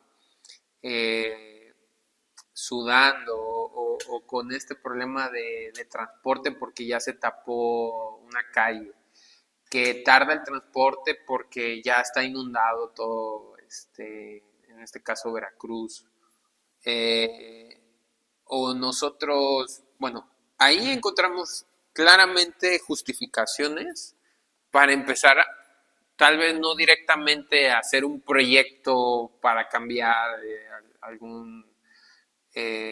eh, sudando o con este problema de transporte porque ya se tapó una calle, que tarda el transporte porque ya está inundado todo, en este caso Veracruz. Eh, o nosotros, bueno, ahí encontramos claramente justificaciones para empezar, tal vez no directamente a hacer un proyecto para cambiar algún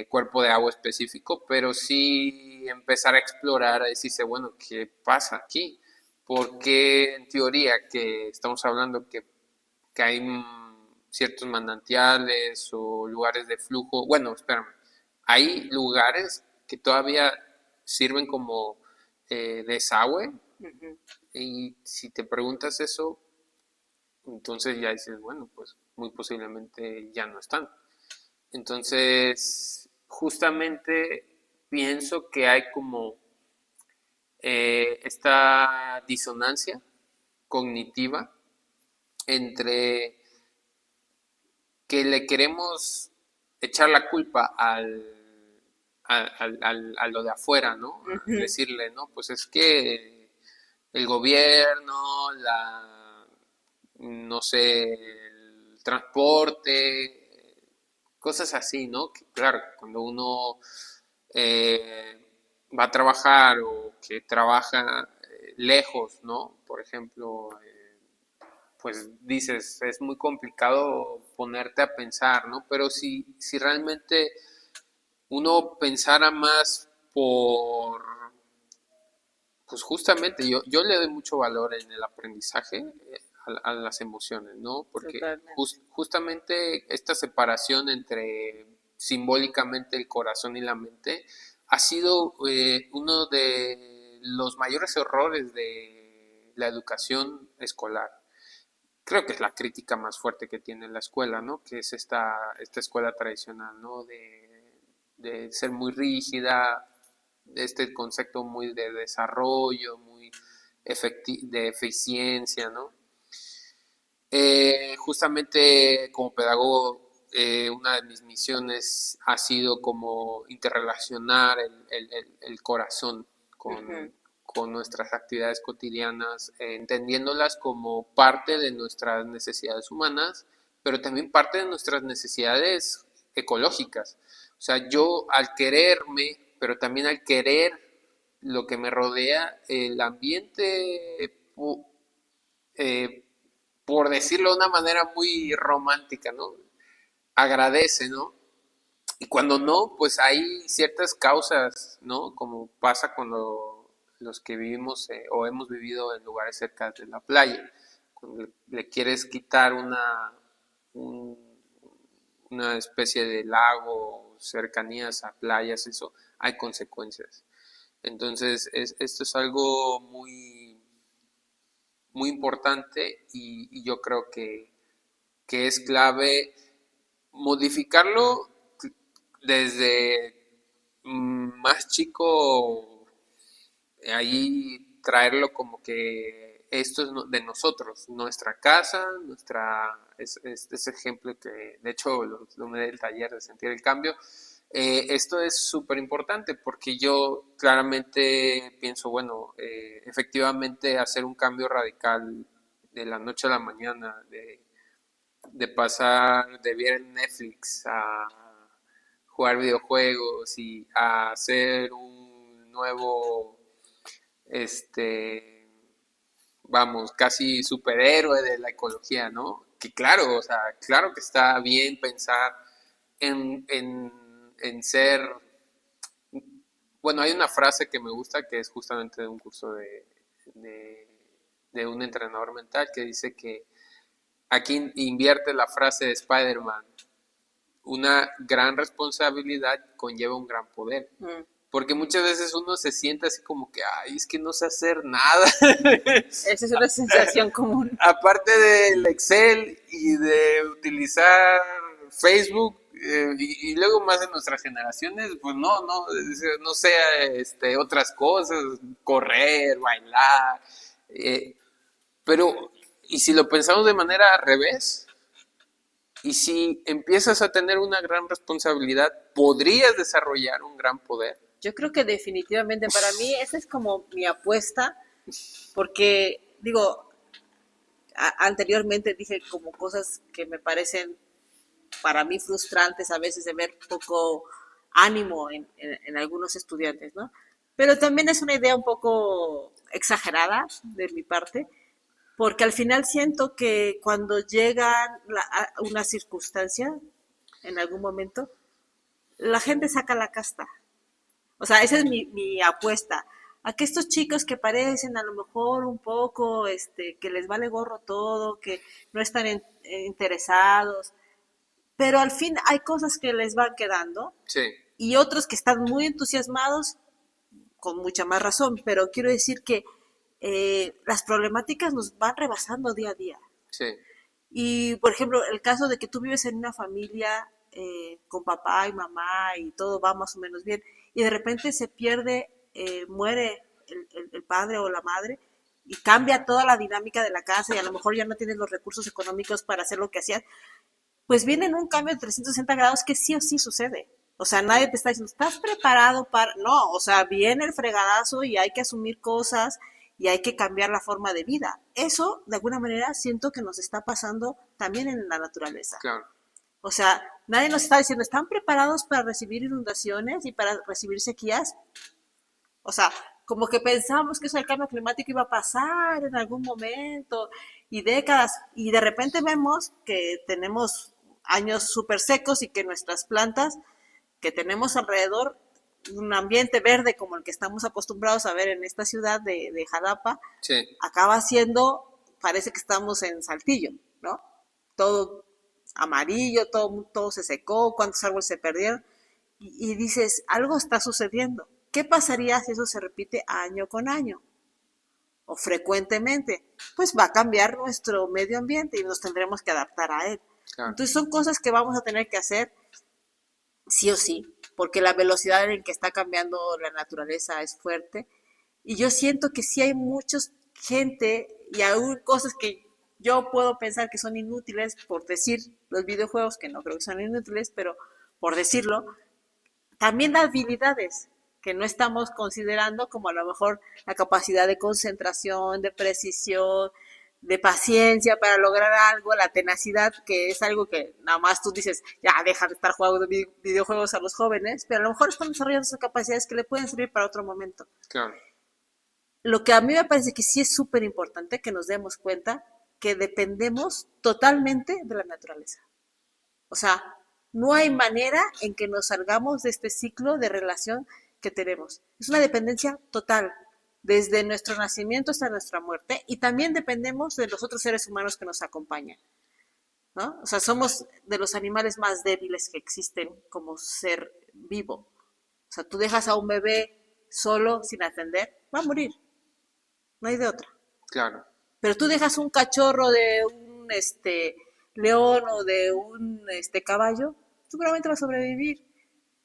cuerpo de agua específico, pero sí empezar a explorar, a decirse, bueno, ¿qué pasa aquí? Porque en teoría que estamos hablando que hay ciertos manantiales o lugares de flujo, bueno, espérame, hay lugares que todavía sirven como desagüe, Ujú. y si te preguntas eso, entonces ya dices, bueno, pues muy posiblemente ya no están. Entonces, justamente pienso que hay como esta disonancia cognitiva entre que le queremos echar la culpa a lo de afuera, ¿no? A Ujú. decirle, no, pues es que el gobierno, no sé, el transporte, cosas así, ¿no? Que claro, cuando uno eh, va a trabajar o que trabaja lejos, ¿no? Por ejemplo, pues dices, es muy complicado ponerte a pensar, ¿no? Pero si realmente uno pensara más pues justamente yo le doy mucho valor en el aprendizaje a las emociones, ¿no? Porque Totalmente. justamente esta separación entre simbólicamente el corazón y la mente ha sido uno de los mayores errores de la educación escolar. Creo que es la crítica más fuerte que tiene la escuela, ¿no? Que es esta escuela tradicional, ¿no? De ser muy rígida, de este concepto muy de desarrollo, muy de eficiencia, ¿no? Justamente como pedagogo, una de mis misiones ha sido como interrelacionar el corazón Ujú. con nuestras actividades cotidianas, entendiéndolas como parte de nuestras necesidades humanas, pero también parte de nuestras necesidades ecológicas. O sea, yo al quererme, pero también al querer lo que me rodea, el ambiente eh, por decirlo de una manera muy romántica, ¿no? Agradece, ¿no? Y cuando no, pues hay ciertas causas, ¿no? Como pasa con los que vivimos o hemos vivido en lugares cerca de la playa. Cuando le quieres quitar un- una especie de lago, cercanías a playas, eso, hay consecuencias. Entonces, esto es algo muy importante y yo creo que es clave modificarlo desde más chico, ahí traerlo como que esto es de nosotros, nuestra casa, ese ejemplo que de hecho lo me del taller de sentir el cambio. Esto es súper importante porque yo claramente pienso, bueno, efectivamente hacer un cambio radical de la noche a la mañana, de pasar de ver Netflix a jugar videojuegos y a hacer un nuevo, este, vamos, casi superhéroe de la ecología, ¿no? Que claro, o sea, claro que está bien pensar en ser, bueno, hay una frase que me gusta que es justamente de un curso de, de un entrenador mental que dice que aquí invierte la frase de Spider-Man: una gran responsabilidad conlleva un gran poder. Mm. porque muchas veces uno se siente así como que, ay, es que no sé hacer nada. Esa es una sensación común. Aparte del Excel y de utilizar Facebook, y luego más en nuestras generaciones, pues no sé, otras cosas, correr, bailar, pero, y si lo pensamos de manera al revés, y si empiezas a tener una gran responsabilidad, podrías desarrollar un gran poder. Yo creo que definitivamente para mí esa es como mi apuesta, porque digo, anteriormente dije como cosas que me parecen para mí frustrantes a veces de ver poco ánimo en algunos estudiantes, ¿no? Pero también es una idea un poco exagerada de mi parte, porque al final siento que cuando llega a una circunstancia, en algún momento, la gente saca la casta. O sea, esa es mi apuesta. A que estos chicos que parecen a lo mejor un poco, que les vale gorro todo, que no están interesados, pero al fin hay cosas que les van quedando Sí, y otros que están muy entusiasmados con mucha más razón, pero quiero decir que las problemáticas nos van rebasando día a día. sí, Y, por ejemplo, el caso de que tú vives en una familia con papá y mamá y todo va más o menos bien, y de repente se pierde, muere el padre o la madre, y cambia toda la dinámica de la casa y a lo mejor ya no tienes los recursos económicos para hacer lo que hacías, pues viene un cambio de 360 grados que sí o sí sucede. O sea, nadie te está diciendo, ¿estás preparado para...? No, o sea, viene el fregadazo y hay que asumir cosas y hay que cambiar la forma de vida. Eso, de alguna manera, siento que nos está pasando también en la naturaleza. claro. O sea, nadie nos está diciendo, ¿están preparados para recibir inundaciones y para recibir sequías? O sea, como que pensamos que eso del cambio climático iba a pasar en algún momento y décadas, y de repente vemos que tenemos años súper secos y que nuestras plantas que tenemos alrededor, un ambiente verde como el que estamos acostumbrados a ver en esta ciudad de Jalapa, Sí, acaba siendo, parece que estamos en Saltillo, ¿no? Todo amarillo, todo se secó, cuántos árboles se perdieron, y dices, algo está sucediendo. ¿Qué pasaría si eso se repite año con año o frecuentemente? Pues va a cambiar nuestro medio ambiente y nos tendremos que adaptar a él. claro. Entonces son cosas que vamos a tener que hacer sí o sí, porque la velocidad en que está cambiando la naturaleza es fuerte. Y yo siento que sí hay mucha gente y aún cosas que yo puedo pensar que son inútiles, por decir los videojuegos, que no creo que son inútiles, pero por decirlo, también habilidades que no estamos considerando, como a lo mejor la capacidad de concentración, de precisión, de paciencia para lograr algo, la tenacidad, que es algo que nada más tú dices, ya deja de estar jugando videojuegos a los jóvenes, pero a lo mejor están desarrollando esas capacidades que le pueden servir para otro momento. Claro. Lo que a mí me parece que sí es súper importante que nos demos cuenta que dependemos totalmente de la naturaleza. O sea, no hay manera en que nos salgamos de este ciclo de relación que tenemos. Es una dependencia total, desde nuestro nacimiento hasta nuestra muerte, y también dependemos de los otros seres humanos que nos acompañan, ¿no? O sea, somos de los animales más débiles que existen como ser vivo. O sea, tú dejas a un bebé solo, sin atender, va a morir. No hay de otra. Claro. Pero tú dejas un cachorro de un león o de un caballo, seguramente va a sobrevivir,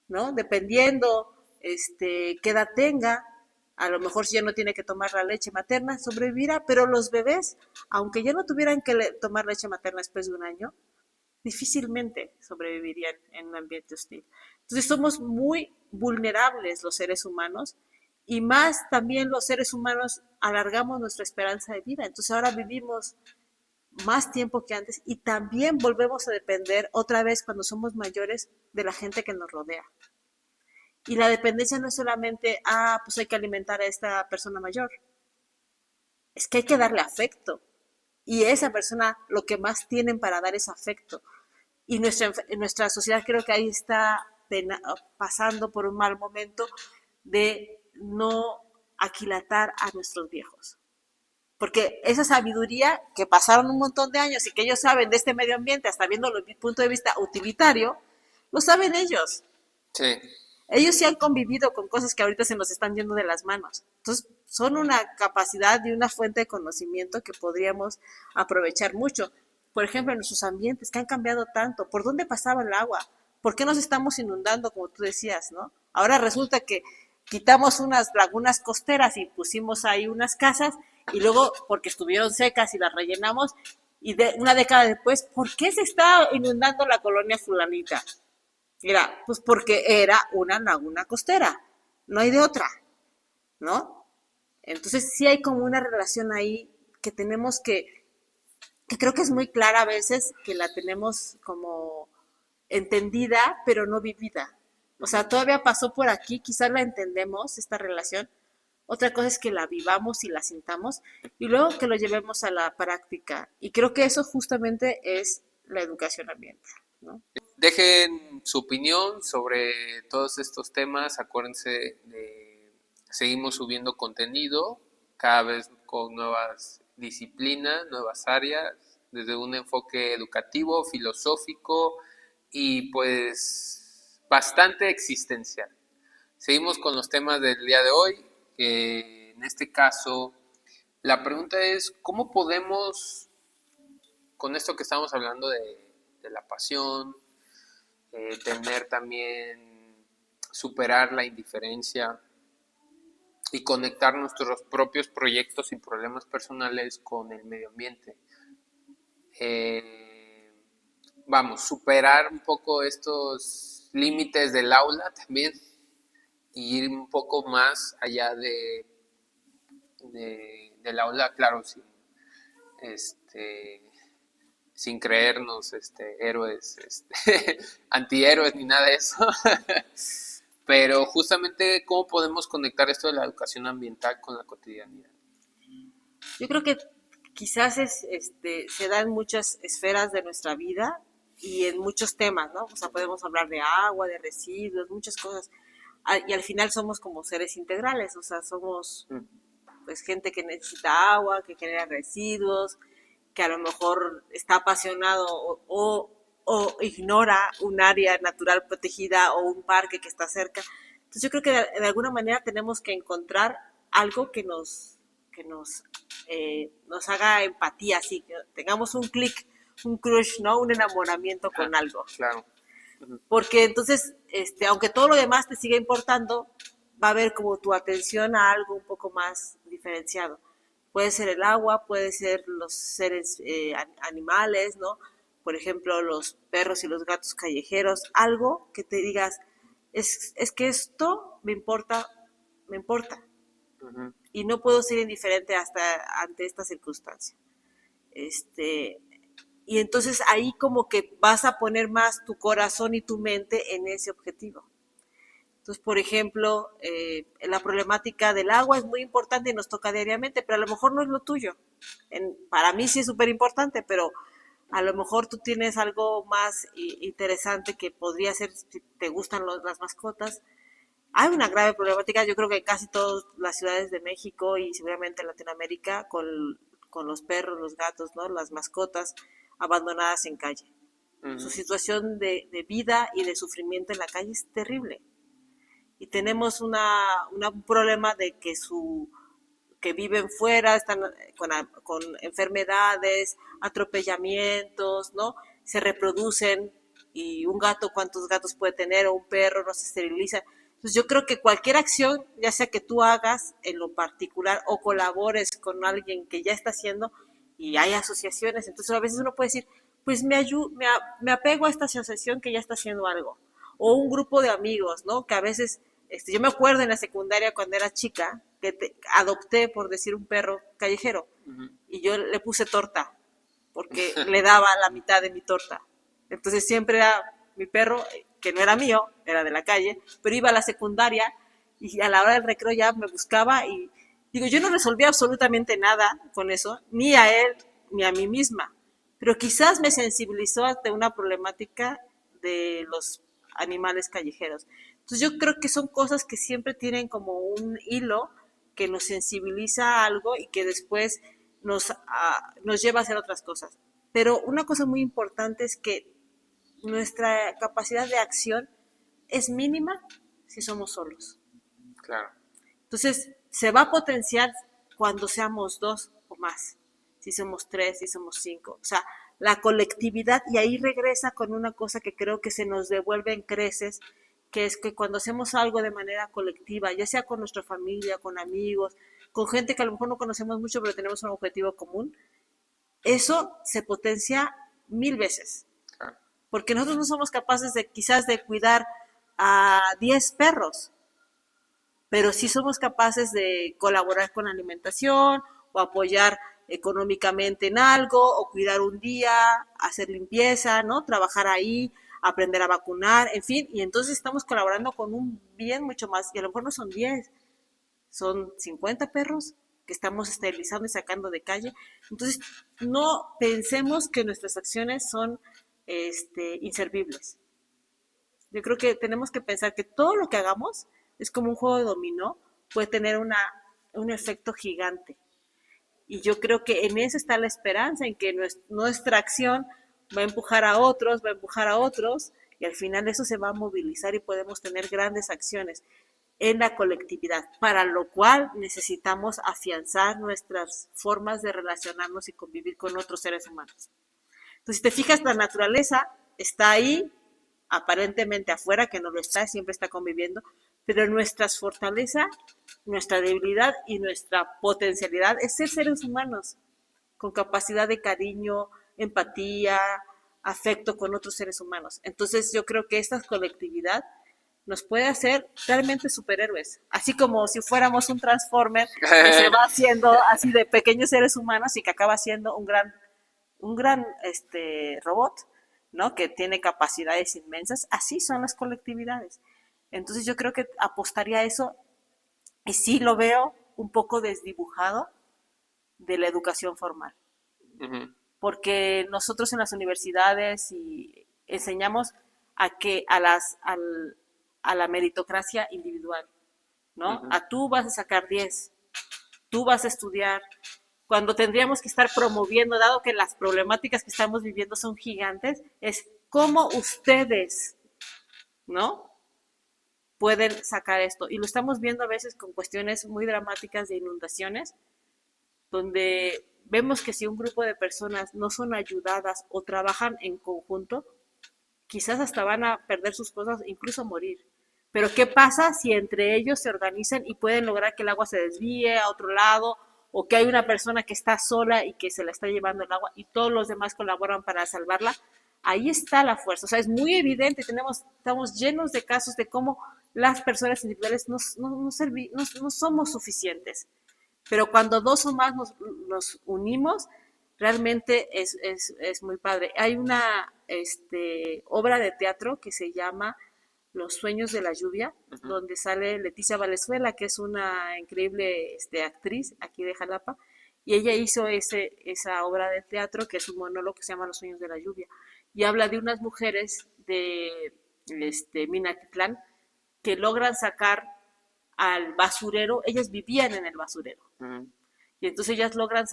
¿no? Dependiendo qué edad tenga, a lo mejor si ya no tiene que tomar la leche materna, sobrevivirá, pero los bebés, aunque ya no tuvieran que tomar leche materna después de un año, difícilmente sobrevivirían en un ambiente hostil. Entonces somos muy vulnerables los seres humanos y más también los seres humanos alargamos nuestra esperanza de vida. Entonces ahora vivimos más tiempo que antes y también volvemos a depender otra vez cuando somos mayores de la gente que nos rodea. Y la dependencia no es solamente, pues hay que alimentar a esta persona mayor. Es que hay que darle afecto. Y esa persona lo que más tienen para dar es afecto. Y nuestra sociedad creo que ahí está pasando por un mal momento de no aquilatar a nuestros viejos. Porque esa sabiduría que pasaron un montón de años y que ellos saben de este medio ambiente, hasta viendo el punto de vista utilitario, lo saben ellos. Sí. Ellos sí han convivido con cosas que ahorita se nos están yendo de las manos. Entonces, son una capacidad y una fuente de conocimiento que podríamos aprovechar mucho. Por ejemplo, en nuestros ambientes que han cambiado tanto. ¿Por dónde pasaba el agua? ¿Por qué nos estamos inundando, como tú decías, no? Ahora resulta que quitamos unas lagunas costeras y pusimos ahí unas casas y luego, porque estuvieron secas y las rellenamos, y una década después, ¿por qué se está inundando la colonia fulanita? Mira, pues porque era una laguna costera, no hay de otra, ¿no? Entonces sí hay como una relación ahí que tenemos que creo que es muy clara a veces, que la tenemos como entendida, pero no vivida. O sea, todavía pasó por aquí, quizás la entendemos, esta relación. Otra cosa es que la vivamos y la sintamos y luego que lo llevemos a la práctica. Y creo que eso justamente es la educación ambiental, ¿no? Dejen su opinión sobre todos estos temas. Acuérdense de seguimos subiendo contenido cada vez con nuevas disciplinas, nuevas áreas, desde un enfoque educativo, filosófico y pues bastante existencial. Seguimos con los temas del día de hoy. En este caso, la pregunta es, ¿cómo podemos, con esto que estamos hablando de la pasión, tener también, superar la indiferencia y conectar nuestros propios proyectos y problemas personales con el medio ambiente? Eh, Vamos, superar un poco estos límites del aula también y ir un poco más allá del aula, claro, este, sin creernos héroes, antihéroes ni nada de eso. Pero justamente, ¿cómo podemos conectar esto de la educación ambiental con la cotidianidad? Yo creo que quizás se da en muchas esferas de nuestra vida y en muchos temas, ¿no? O sea, podemos hablar de agua, de residuos, muchas cosas. Y al final somos como seres integrales, o sea, somos pues gente que necesita agua, que genera residuos, que a lo mejor está apasionado o ignora un área natural protegida o un parque que está cerca. Entonces yo creo que de alguna manera tenemos que encontrar algo nos haga empatía, así que tengamos un clic, un crush, ¿no? Un enamoramiento con algo. Claro. Porque entonces, aunque todo lo demás te siga importando, va a haber como tu atención a algo un poco más diferenciado. Puede ser el agua, puede ser los seres animales, ¿no? Por ejemplo, los perros y los gatos callejeros, algo que te digas, es que esto me importa, me importa. Uh-huh. Y no puedo ser indiferente hasta ante esta circunstancia. Este, y entonces ahí como que vas a poner más tu corazón y tu mente en ese objetivo. Entonces, por ejemplo, la problemática del agua es muy importante y nos toca diariamente, pero a lo mejor no es lo tuyo. Para mí sí es súper importante, pero a lo mejor tú tienes algo más interesante que podría ser, si te gustan las mascotas. Hay una grave problemática, yo creo que en casi todas las ciudades de México y seguramente en Latinoamérica, con los perros, los gatos, ¿no? Las mascotas abandonadas en calle. Uh-huh. Su situación de vida y de sufrimiento en la calle es terrible. Y tenemos un problema de que viven fuera, están con enfermedades, atropellamientos, ¿no? Se reproducen y un gato, ¿cuántos gatos puede tener? O un perro, no se esteriliza. Entonces yo creo que cualquier acción, ya sea que tú hagas en lo particular o colabores con alguien que ya está haciendo, y hay asociaciones, entonces a veces uno puede decir, pues me apego a esta asociación que ya está haciendo algo, o un grupo de amigos, ¿no? Que a veces, yo me acuerdo en la secundaria cuando era chica, que adopté, por decir, un perro callejero, uh-huh. Y yo le puse torta, porque le daba la mitad de mi torta. Entonces siempre era mi perro, que no era mío, era de la calle, pero iba a la secundaria y a la hora del recreo ya me buscaba y digo, yo no resolví absolutamente nada con eso, ni a él, ni a mí misma, pero quizás me sensibilizó ante una problemática de los animales callejeros. Entonces yo creo que son cosas que siempre tienen como un hilo que nos sensibiliza a algo y que después nos lleva a hacer otras cosas. Pero una cosa muy importante es que nuestra capacidad de acción es mínima si somos solos. Claro. Entonces, se va a potenciar cuando seamos 2 o más, si somos 3, si somos 5. O sea, la colectividad, y ahí regresa con una cosa que creo que se nos devuelve en creces, que es que cuando hacemos algo de manera colectiva, ya sea con nuestra familia, con amigos, con gente que a lo mejor no conocemos mucho, pero tenemos un objetivo común, eso se potencia 1000 veces. Claro. Porque nosotros no somos capaces de quizás de cuidar a 10 perros, pero sí somos capaces de colaborar con alimentación o apoyar económicamente en algo o cuidar un día, hacer limpieza, ¿no? Trabajar ahí, aprender a vacunar, en fin, y entonces estamos colaborando con un bien mucho más, y a lo mejor no son 10, son 50 perros que estamos esterilizando y sacando de calle. Entonces, no pensemos que nuestras acciones son inservibles. Yo creo que tenemos que pensar que todo lo que hagamos es como un juego de dominó, puede tener un efecto gigante. Y yo creo que en eso está la esperanza, en que nuestra acción va a empujar a otros, va a empujar a otros, y al final eso se va a movilizar y podemos tener grandes acciones en la colectividad, para lo cual necesitamos afianzar nuestras formas de relacionarnos y convivir con otros seres humanos. Entonces, si te fijas, la naturaleza está ahí, aparentemente afuera, que no lo está, siempre está conviviendo, pero nuestras fortalezas, nuestra debilidad y nuestra potencialidad es ser seres humanos, con capacidad de cariño, empatía, afecto con otros seres humanos. Entonces, yo creo que esta colectividad nos puede hacer realmente superhéroes, así como si fuéramos un Transformer que se va haciendo así de pequeños seres humanos y que acaba siendo un gran robot, ¿no? Que tiene capacidades inmensas. Así son las colectividades. Entonces yo creo que apostaría a eso, y sí lo veo un poco desdibujado de la educación formal. Uh-huh. Porque nosotros en las universidades y enseñamos a la meritocracia individual, ¿no? Uh-huh. A tú vas a sacar 10, tú vas a estudiar, cuando tendríamos que estar promoviendo, dado que las problemáticas que estamos viviendo son gigantes, es cómo ustedes, ¿no? Pueden sacar esto. Y lo estamos viendo a veces con cuestiones muy dramáticas de inundaciones, donde vemos que si un grupo de personas no son ayudadas o trabajan en conjunto, quizás hasta van a perder sus cosas, incluso morir. Pero ¿qué pasa si entre ellos se organizan y pueden lograr que el agua se desvíe a otro lado, o que hay una persona que está sola y que se la está llevando el agua y todos los demás colaboran para salvarla? Ahí está la fuerza. O sea, es muy evidente, estamos llenos de casos de cómo las personas individuales no somos suficientes. Pero cuando 2 o más nos unimos, realmente es muy padre. Hay una obra de teatro que se llama Los sueños de la lluvia, Uh-huh. donde sale Leticia Valenzuela, que es una increíble actriz aquí de Jalapa, y ella hizo esa obra de teatro, que es un monólogo que se llama Los sueños de la lluvia, y habla de unas mujeres de Minatitlán que logran sacar al basurero, ellas vivían en el basurero. Uh-huh. Y entonces ellas logran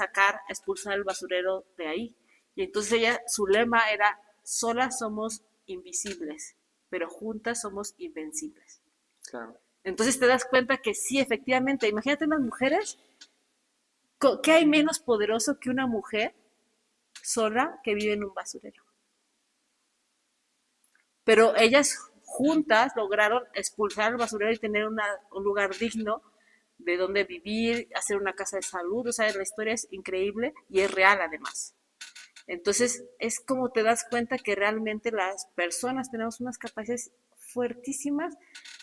expulsar el basurero de ahí. Y entonces su lema era, solas somos invisibles, pero juntas somos invencibles. Claro. Entonces te das cuenta que sí, efectivamente, imagínate unas mujeres, ¿qué hay menos poderoso que una mujer sola que vive en un basurero? Pero ellas juntas lograron expulsar el basurero y tener un lugar digno de donde vivir, hacer una casa de salud. O sea, la historia es increíble y es real además. Entonces, es como te das cuenta que realmente las personas tenemos unas capacidades fuertísimas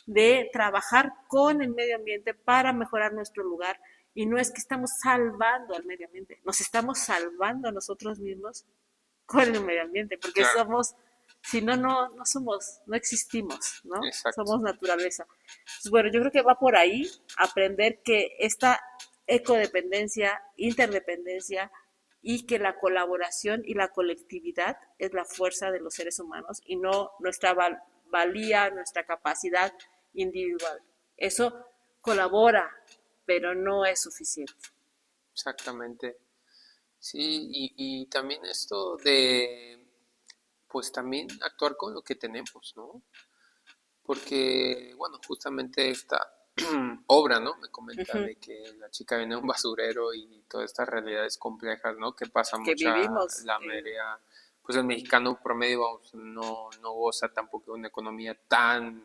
de trabajar con el medio ambiente para mejorar nuestro lugar. Y no es que estamos salvando al medio ambiente, nos estamos salvando a nosotros mismos con el medio ambiente, porque claro. somos, si no, no somos, no existimos, ¿no? Exacto. Somos naturaleza. Entonces, bueno, yo creo que va por ahí aprender que esta ecodependencia, interdependencia y que la colaboración y la colectividad es la fuerza de los seres humanos y no nuestra valía, nuestra capacidad individual. Eso colabora, pero no es suficiente. Exactamente. Sí, y también esto de, pues también actuar con lo que tenemos, ¿no? porque, bueno, justamente esta obra, ¿no? Me comenta Ujú. de que la chica viene de un basurero y todas estas realidades complejas, ¿no? Que pasa Que mucha vivimos. la mayoría, pues el mexicano promedio, vamos, no goza tampoco de una economía tan,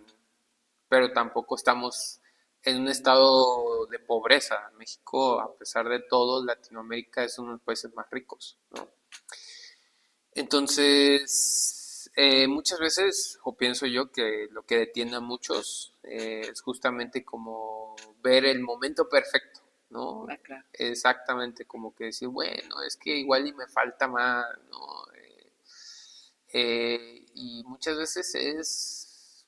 pero tampoco estamos en un estado de pobreza. México, a pesar de todo, Latinoamérica es uno de los países más ricos, ¿no? Entonces, muchas veces, o pienso yo, que lo que detiene a muchos es justamente como ver el momento perfecto, ¿no? Ah, claro. Exactamente, como que decir, bueno, es que igual y me falta más, ¿no? Y muchas veces es,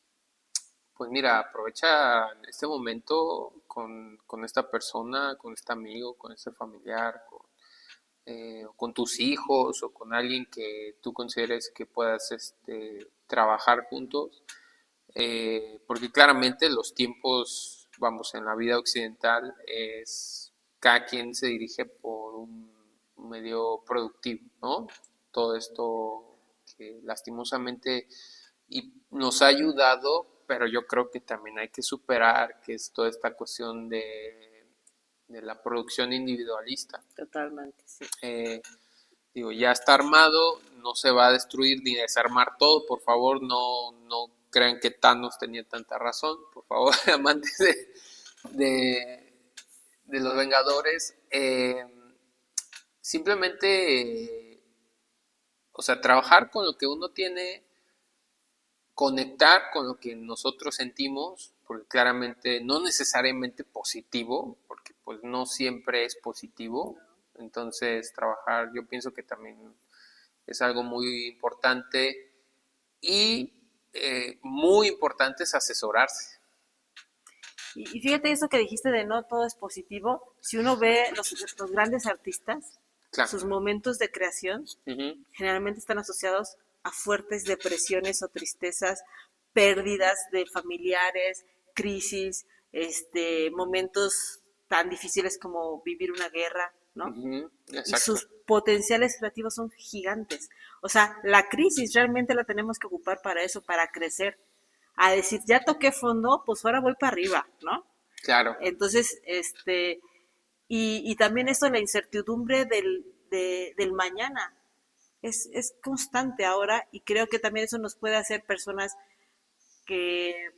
pues mira, aprovecha este momento con esta persona, con este amigo, con este familiar, o con tus hijos o con alguien que tú consideres que puedas trabajar juntos, porque claramente los tiempos, vamos, en la vida occidental es cada quien se dirige por un medio productivo, ¿no? Todo esto que lastimosamente y nos ha ayudado, pero yo creo que también hay que superar que es toda esta cuestión de la producción individualista. Totalmente, sí. Digo, ya está armado, no se va a destruir ni desarmar todo, por favor, no crean que Thanos tenía tanta razón, por favor, amantes de, de los Vengadores, simplemente, o sea, trabajar con lo que uno tiene, conectar con lo que nosotros sentimos, porque claramente no necesariamente positivo, porque pues no siempre es positivo, entonces trabajar, yo pienso que también es algo muy importante y muy importante es asesorarse. Y fíjate eso que dijiste de no todo es positivo. Si uno ve los grandes artistas, Claro. sus momentos de creación Ujú. generalmente están asociados a fuertes depresiones o tristezas, pérdidas de familiares, crisis, momentos tan difíciles como vivir una guerra, ¿no? Ujú. Y Exacto. sus potenciales creativos son gigantes. O sea, la crisis realmente la tenemos que ocupar para eso, para crecer. A decir, ya toqué fondo, pues ahora voy para arriba, ¿no? Claro. Entonces, y también esto, la incertidumbre del mañana, es constante ahora y creo que también eso nos puede hacer personas que,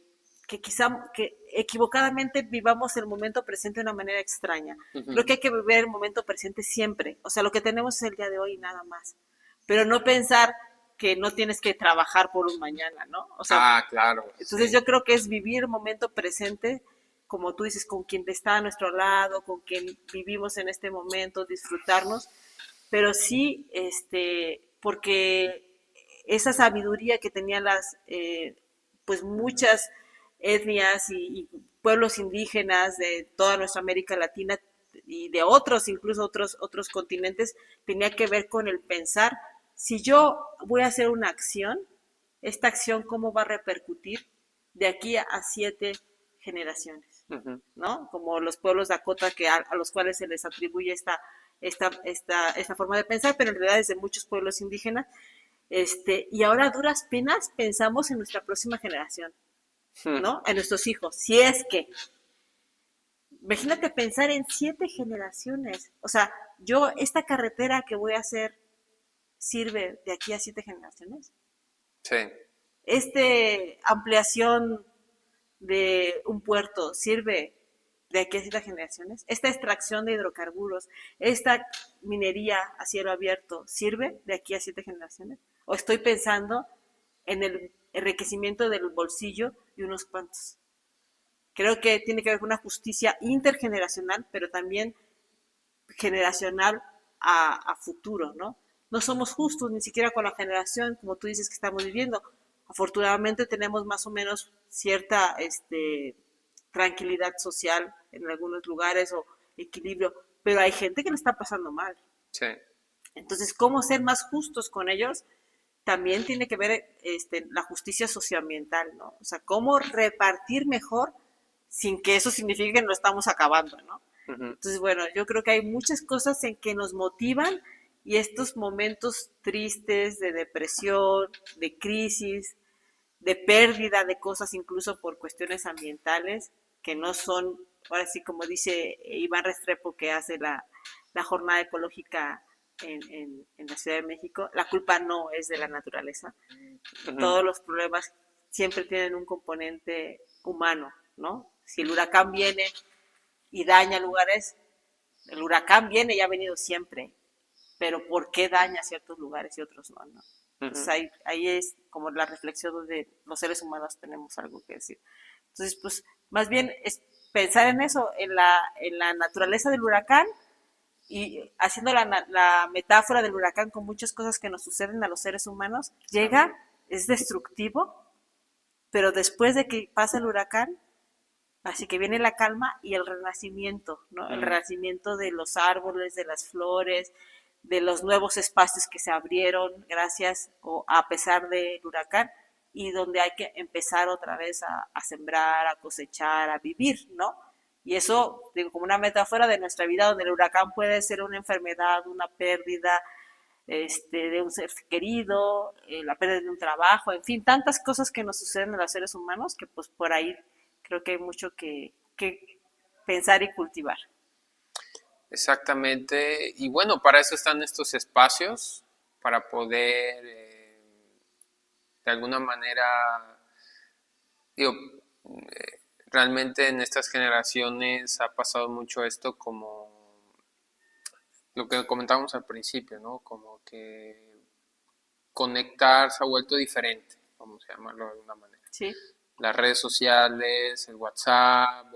que quizá que equivocadamente vivamos el momento presente de una manera extraña. Ujú. Creo que hay que vivir el momento presente siempre. O sea, lo que tenemos es el día de hoy y nada más. Pero no pensar que no tienes que trabajar por un mañana, ¿no? O sea, Ah, claro, entonces sí. yo creo que es vivir el momento presente, como tú dices, con quien está a nuestro lado, con quien vivimos en este momento, disfrutarnos, pero sí, porque esa sabiduría que tenían pues muchas etnias y pueblos indígenas de toda nuestra América Latina y de otros, incluso otros continentes, tenía que ver con el pensar, si yo voy a hacer una acción, esta acción cómo va a repercutir de aquí a 7 generaciones, Ujú. ¿no? Como los pueblos Dakota a los cuales se les atribuye esta forma de pensar, pero en realidad es de muchos pueblos indígenas. Y ahora a duras penas pensamos en nuestra próxima generación, ¿no? En nuestros hijos, si es que. Imagínate pensar en 7 generaciones. O sea, esta carretera que voy a hacer sirve de aquí a 7 generaciones. Sí. Ampliación de un puerto sirve de aquí a 7 generaciones. Esta extracción de hidrocarburos, esta minería a cielo abierto, sirve de aquí a 7 generaciones. O estoy pensando en el enriquecimiento del bolsillo de unos cuantos. Creo que tiene que ver con una justicia intergeneracional, pero también generacional a futuro, ¿no? No somos justos ni siquiera con la generación, como tú dices, que estamos viviendo. Afortunadamente tenemos más o menos cierta tranquilidad social en algunos lugares o equilibrio, pero hay gente que le está pasando mal. Sí. Entonces, ¿cómo ser más justos con ellos? También tiene que ver la justicia socioambiental, ¿no? O sea, cómo repartir mejor sin que eso signifique que no estamos acabando, ¿no? Ujú. Entonces, bueno, yo creo que hay muchas cosas en que nos motivan y estos momentos tristes de depresión, de crisis, de pérdida de cosas incluso por cuestiones ambientales que no son, ahora sí como dice Iván Restrepo que hace la jornada ecológica en la Ciudad de México, la culpa no es de la naturaleza. Ujú. Todos los problemas siempre tienen un componente humano, ¿no? Si el huracán viene y daña lugares, el huracán viene y ha venido siempre, pero ¿por qué daña ciertos lugares y otros no? ¿No? Entonces Ujú. ahí es como la reflexión donde los seres humanos tenemos algo que decir. Entonces, pues más bien es pensar en eso, en la naturaleza del huracán y haciendo la metáfora del huracán con muchas cosas que nos suceden a los seres humanos, llega, es destructivo, pero después de que pasa el huracán, así que viene la calma y el renacimiento, ¿no? El Ujú. renacimiento de los árboles, de las flores, de los nuevos espacios que se abrieron gracias o a pesar del huracán y donde hay que empezar otra vez a sembrar, a cosechar, a vivir, ¿no? Y eso, digo, como una metáfora de nuestra vida, donde el huracán puede ser una enfermedad, una pérdida, de un ser querido, la pérdida de un trabajo, en fin, tantas cosas que nos suceden a los seres humanos que pues por ahí creo que hay mucho que pensar y cultivar. Exactamente. Y bueno, para eso están estos espacios, para poder, de alguna manera, digo, realmente en estas generaciones ha pasado mucho esto como lo que comentábamos al principio, ¿no? Como que conectar se ha vuelto diferente, vamos a llamarlo de alguna manera. Sí, Las redes sociales, el WhatsApp,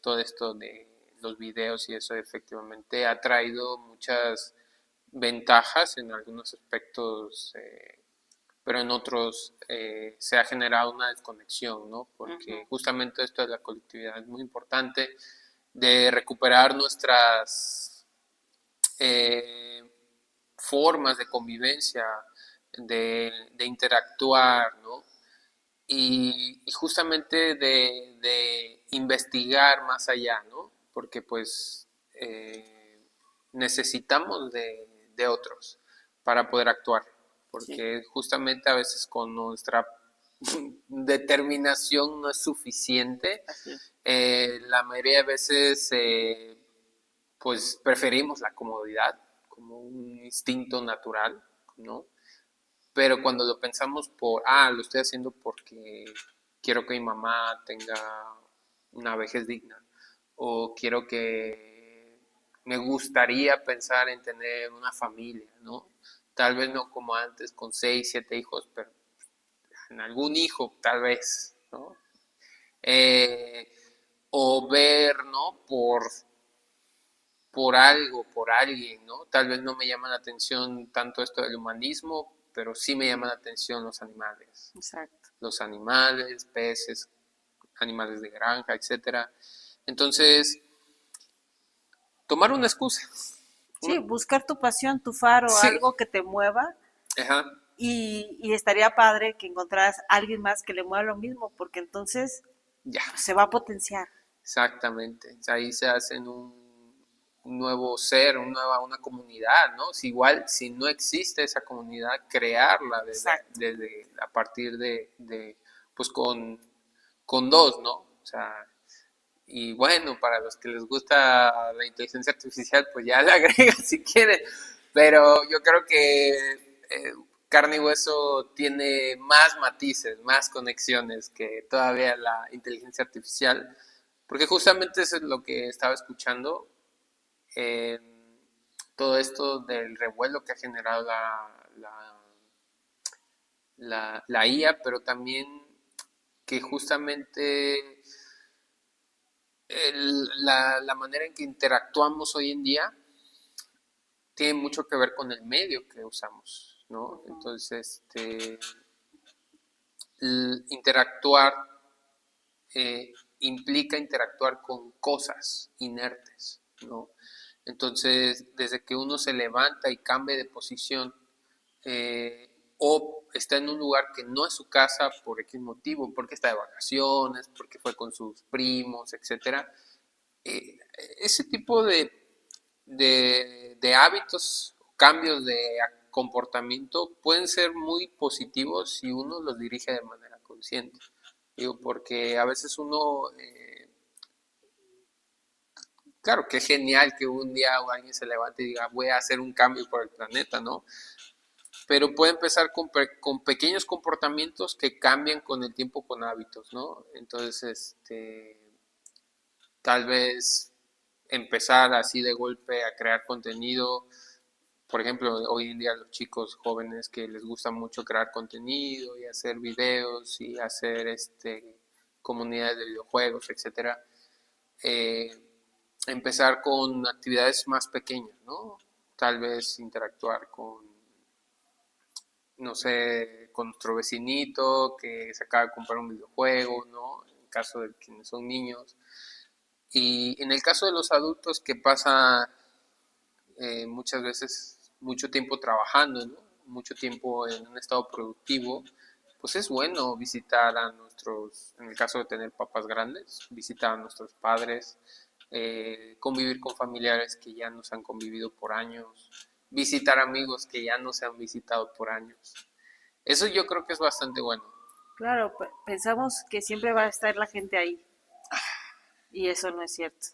todo esto de los videos y eso efectivamente ha traído muchas ventajas en algunos aspectos, pero en otros se ha generado una desconexión, ¿no? Porque uh-huh. justamente esto de la colectividad es muy importante, de recuperar nuestras eh, formas de convivencia, de interactuar, ¿no? Y justamente de investigar más allá, ¿no? Porque pues necesitamos de otros para poder actuar, Sí, porque justamente a veces con nuestra determinación no es suficiente. así es. La mayoría de veces pues preferimos la comodidad como un instinto natural, ¿no? Pero cuando lo pensamos lo estoy haciendo porque quiero que mi mamá tenga una vejez digna, o quiero que me gustaría pensar en tener una familia, ¿no? Tal vez no como antes, con 6, 7 hijos, pero en algún hijo, tal vez, ¿no? Eh, o ver, ¿no? Por algo, por alguien, ¿no? Tal vez no me llama la atención tanto esto del humanismo, pero sí me llama la atención los animales. Exacto. Los animales, peces, animales de granja, etcétera. Entonces, tomar una excusa. Sí, buscar tu pasión, tu faro, Sí, algo que te mueva ajá, y estaría padre que encontraras a alguien más que le mueva lo mismo, porque entonces ya, pues, se va a potenciar. exactamente. Ahí se hacen un nuevo ser, una comunidad, ¿no? Si igual, si no existe esa comunidad, crearla Exacto. a partir pues con dos, ¿no? O sea, y bueno, para los que les gusta la inteligencia artificial, pues ya la agrega si quieren. Pero yo creo que carne y hueso tiene más matices, más conexiones que todavía la inteligencia artificial. Porque justamente eso es lo que estaba escuchando. eh, Todo esto del revuelo que ha generado la IA, pero también que justamente la manera en que interactuamos hoy en día tiene mucho que ver con el medio que usamos, ¿no? Uh-huh. Entonces, interactuar implica interactuar con cosas inertes, ¿no? Entonces, desde que uno se levanta y cambia de posición, o está en un lugar que no es su casa por X motivo, porque está de vacaciones, porque fue con sus primos, etcétera, eh, ese tipo de hábitos, cambios de comportamiento pueden ser muy positivos si uno los dirige de manera inconsciente. Digo, porque a veces uno, claro que es genial que un día alguien se levante y diga, voy a hacer un cambio por el planeta, ¿no? Pero puede empezar con pequeños comportamientos que cambian con el tiempo con hábitos, ¿no? Entonces, tal vez empezar así de golpe a crear contenido. Por ejemplo, hoy en día los chicos jóvenes que les gusta mucho crear contenido y hacer videos y hacer comunidades de videojuegos, etcétera, eh, empezar con actividades más pequeñas, ¿no? Tal vez interactuar con, no sé, con nuestro vecinito que se acaba de comprar un videojuego, ¿no? En el caso de quienes son niños. Y en el caso de los adultos que pasa muchas veces mucho tiempo trabajando, ¿no? Mucho tiempo en un estado productivo, pues es bueno visitar a nuestros, en el caso de tener papás grandes, visitar a nuestros padres, convivir con familiares que ya nos han convivido por años, visitar amigos que ya no se han visitado por años. Eso yo creo que es bastante bueno. Claro, pensamos que siempre va a estar la gente ahí y eso no es cierto.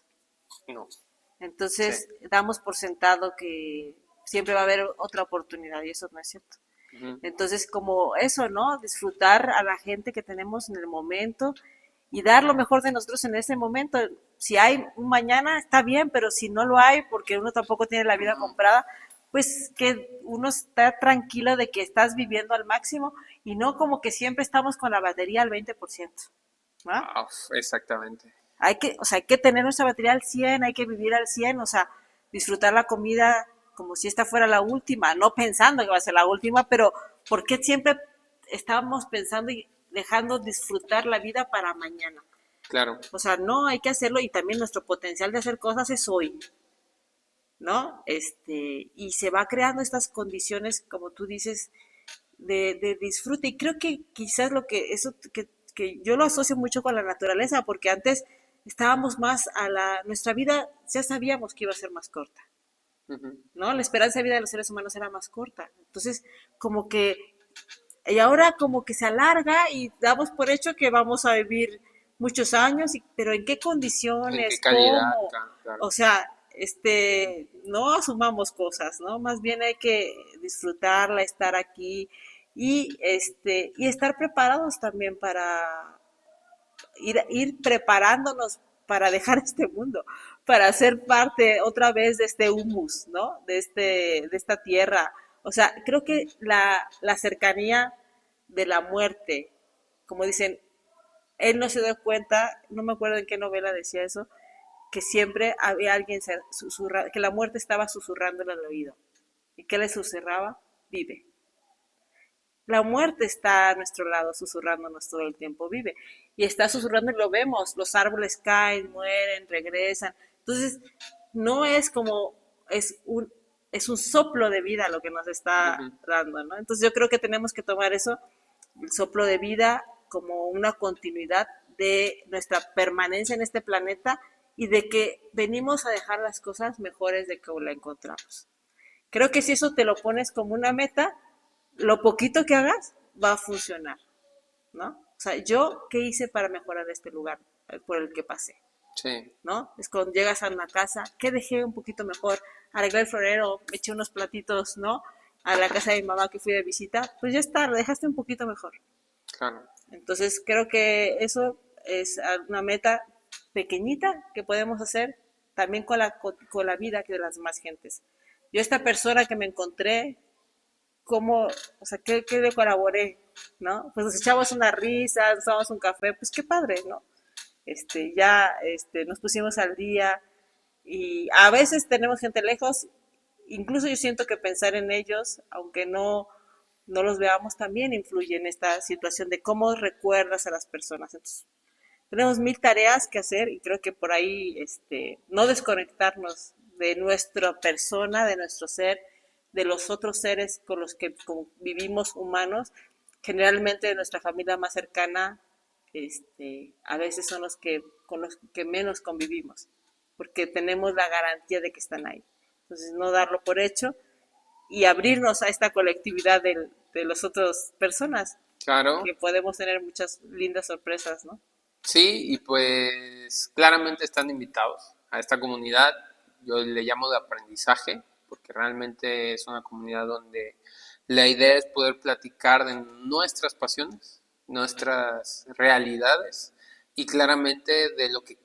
No, sí. Entonces damos por sentado que siempre va a haber otra oportunidad y eso no es cierto. Uh-huh. Entonces, como eso, ¿no? Disfrutar a la gente que tenemos en el momento y dar lo mejor de nosotros en ese momento. Si hay un mañana, está bien, pero si no lo hay, porque uno tampoco tiene la vida comprada, pues que uno está tranquilo de que estás viviendo al máximo y no como que siempre estamos con la batería al 20%. ¿No? Ah, exactamente. O sea, hay que tener nuestra batería al 100, hay que vivir al 100, o sea, disfrutar la comida como si esta fuera la última, no pensando que va a ser la última, pero ¿por qué siempre estábamos pensando y dejando disfrutar la vida para mañana? Claro. O sea, no, hay que hacerlo y también nuestro potencial de hacer cosas es hoy, ¿no? Y se va creando estas condiciones, como tú dices, de disfrute. Y creo que quizás que yo lo asocio mucho con la naturaleza, porque antes estábamos más nuestra vida ya sabíamos que iba a ser más corta, Uh-huh. ¿no? La esperanza de vida de los seres humanos era más corta. Entonces, como que, y ahora como que se alarga y damos por hecho que vamos a vivir muchos años, pero ¿en qué ¿En qué condiciones? calidad? ¿Cómo? Claro. O sea, no asumamos cosas, ¿no? Más bien hay que disfrutarla, estar aquí y estar preparados también para ir preparándonos para dejar este mundo, para ser parte otra vez de este humus, ¿no? De esta tierra. O sea, creo que la cercanía de la muerte, como dicen, él no se dio cuenta, no me acuerdo en qué novela decía eso, que siempre había alguien que la muerte estaba susurrándole al oído. ¿Y qué le susurraba? Vive. La muerte está a nuestro lado susurrándonos todo el tiempo, vive. Y está susurrando y lo vemos, los árboles caen, mueren, regresan. Entonces, no es como, es un soplo de vida lo que nos está Uh-huh. dando, ¿no? Entonces yo creo que tenemos que tomar eso, el soplo de vida, como una continuidad de nuestra permanencia en este planeta y de que venimos a dejar las cosas mejores de como la encontramos. Creo que si eso te lo pones como una meta, lo poquito que hagas va a funcionar, ¿no? O sea, yo, ¿qué hice para mejorar este lugar por el que pasé? Sí. ¿No? Es cuando llegas a una casa, ¿qué dejé un poquito mejor? Arreglé el florero, eché unos platitos, ¿no? A la casa de mi mamá que fui de visita, pues ya está, lo dejaste un poquito mejor. Claro. Entonces, creo que eso es una meta pequeñita que podemos hacer también con la vida de las demás gentes. Yo, esta persona que me encontré, cómo, o sea, qué le colaboré, ¿no? Pues nos echamos una risa, nos tomamos un café, pues qué padre, ¿no? Nos pusimos al día y a veces tenemos gente lejos, incluso yo siento que pensar en ellos, aunque no los veamos, también influye en esta situación de cómo recuerdas a las personas. Entonces, tenemos mil tareas que hacer y creo que por ahí no desconectarnos de nuestra persona, de nuestro ser, de los otros seres con los que vivimos humanos, generalmente de nuestra familia más cercana, a veces son con los que menos convivimos, porque tenemos la garantía de que están ahí. Entonces, no darlo por hecho y abrirnos a esta colectividad de las otras personas. Claro. que podemos tener muchas lindas sorpresas, ¿no? Sí, y pues claramente están invitados a esta comunidad. Yo le llamo de aprendizaje, porque realmente es una comunidad donde la idea es poder platicar de nuestras pasiones, nuestras realidades y claramente de lo que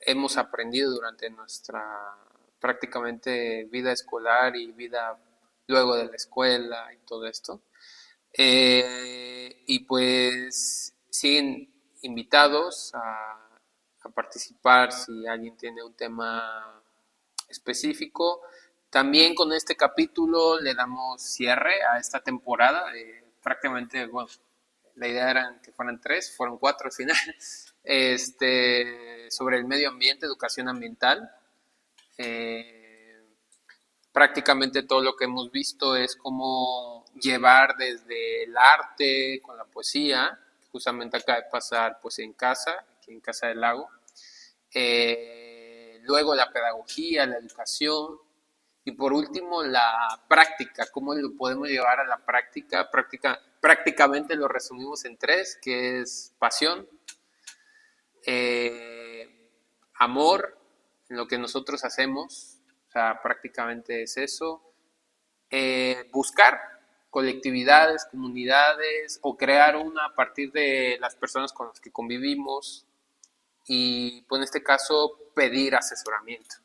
hemos aprendido durante nuestra prácticamente vida escolar y vida luego de la escuela y todo esto. Y pues siguen invitados a participar si alguien tiene un tema específico. También con este capítulo le damos cierre a esta temporada. Prácticamente, bueno, la idea era que fueran 3, fueron 4 al final. Sobre el medio ambiente, educación ambiental. Eh, Prácticamente todo lo que hemos visto es cómo llevar desde el arte con la poesía, justamente acaba de pasar pues en casa, aquí en Casa del Lago, luego la pedagogía, la educación y por último la práctica, cómo lo podemos llevar a la prácticamente lo resumimos en 3, que es pasión, amor en lo que nosotros hacemos, o sea, prácticamente es eso, buscar colectividades, comunidades o crear una a partir de las personas con las que convivimos y pues en este caso pedir asesoramiento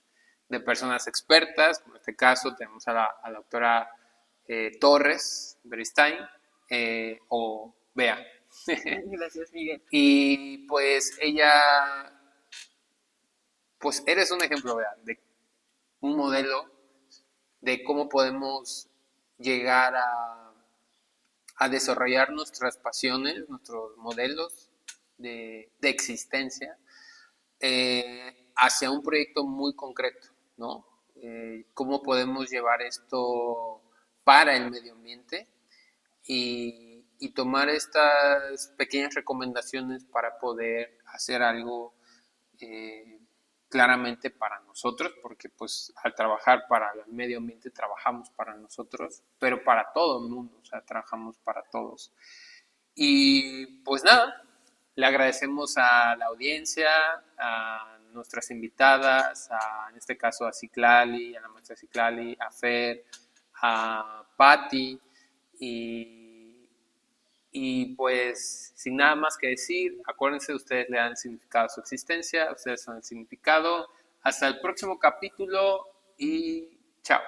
de personas expertas, como en este caso tenemos a la doctora Torres Beristain o Bea. Gracias, Miguel. Y pues ella, pues eres un ejemplo, Bea, de un modelo de cómo podemos llegar a desarrollar nuestras pasiones, nuestros modelos de existencia hacia un proyecto muy concreto, ¿no? ¿Cómo podemos llevar esto para el medio ambiente y tomar estas pequeñas recomendaciones para poder hacer algo eh, claramente para nosotros, porque pues al trabajar para el medio ambiente trabajamos para nosotros, pero para todo el mundo, o sea, trabajamos para todos. Y pues nada, le agradecemos a la audiencia, a nuestras invitadas, en este caso a Ciclali, a la maestra Ciclali, a Fer, a Patti y pues sin nada más que decir, acuérdense, ustedes le dan significado a su existencia, ustedes son el significado. Hasta el próximo capítulo y chao.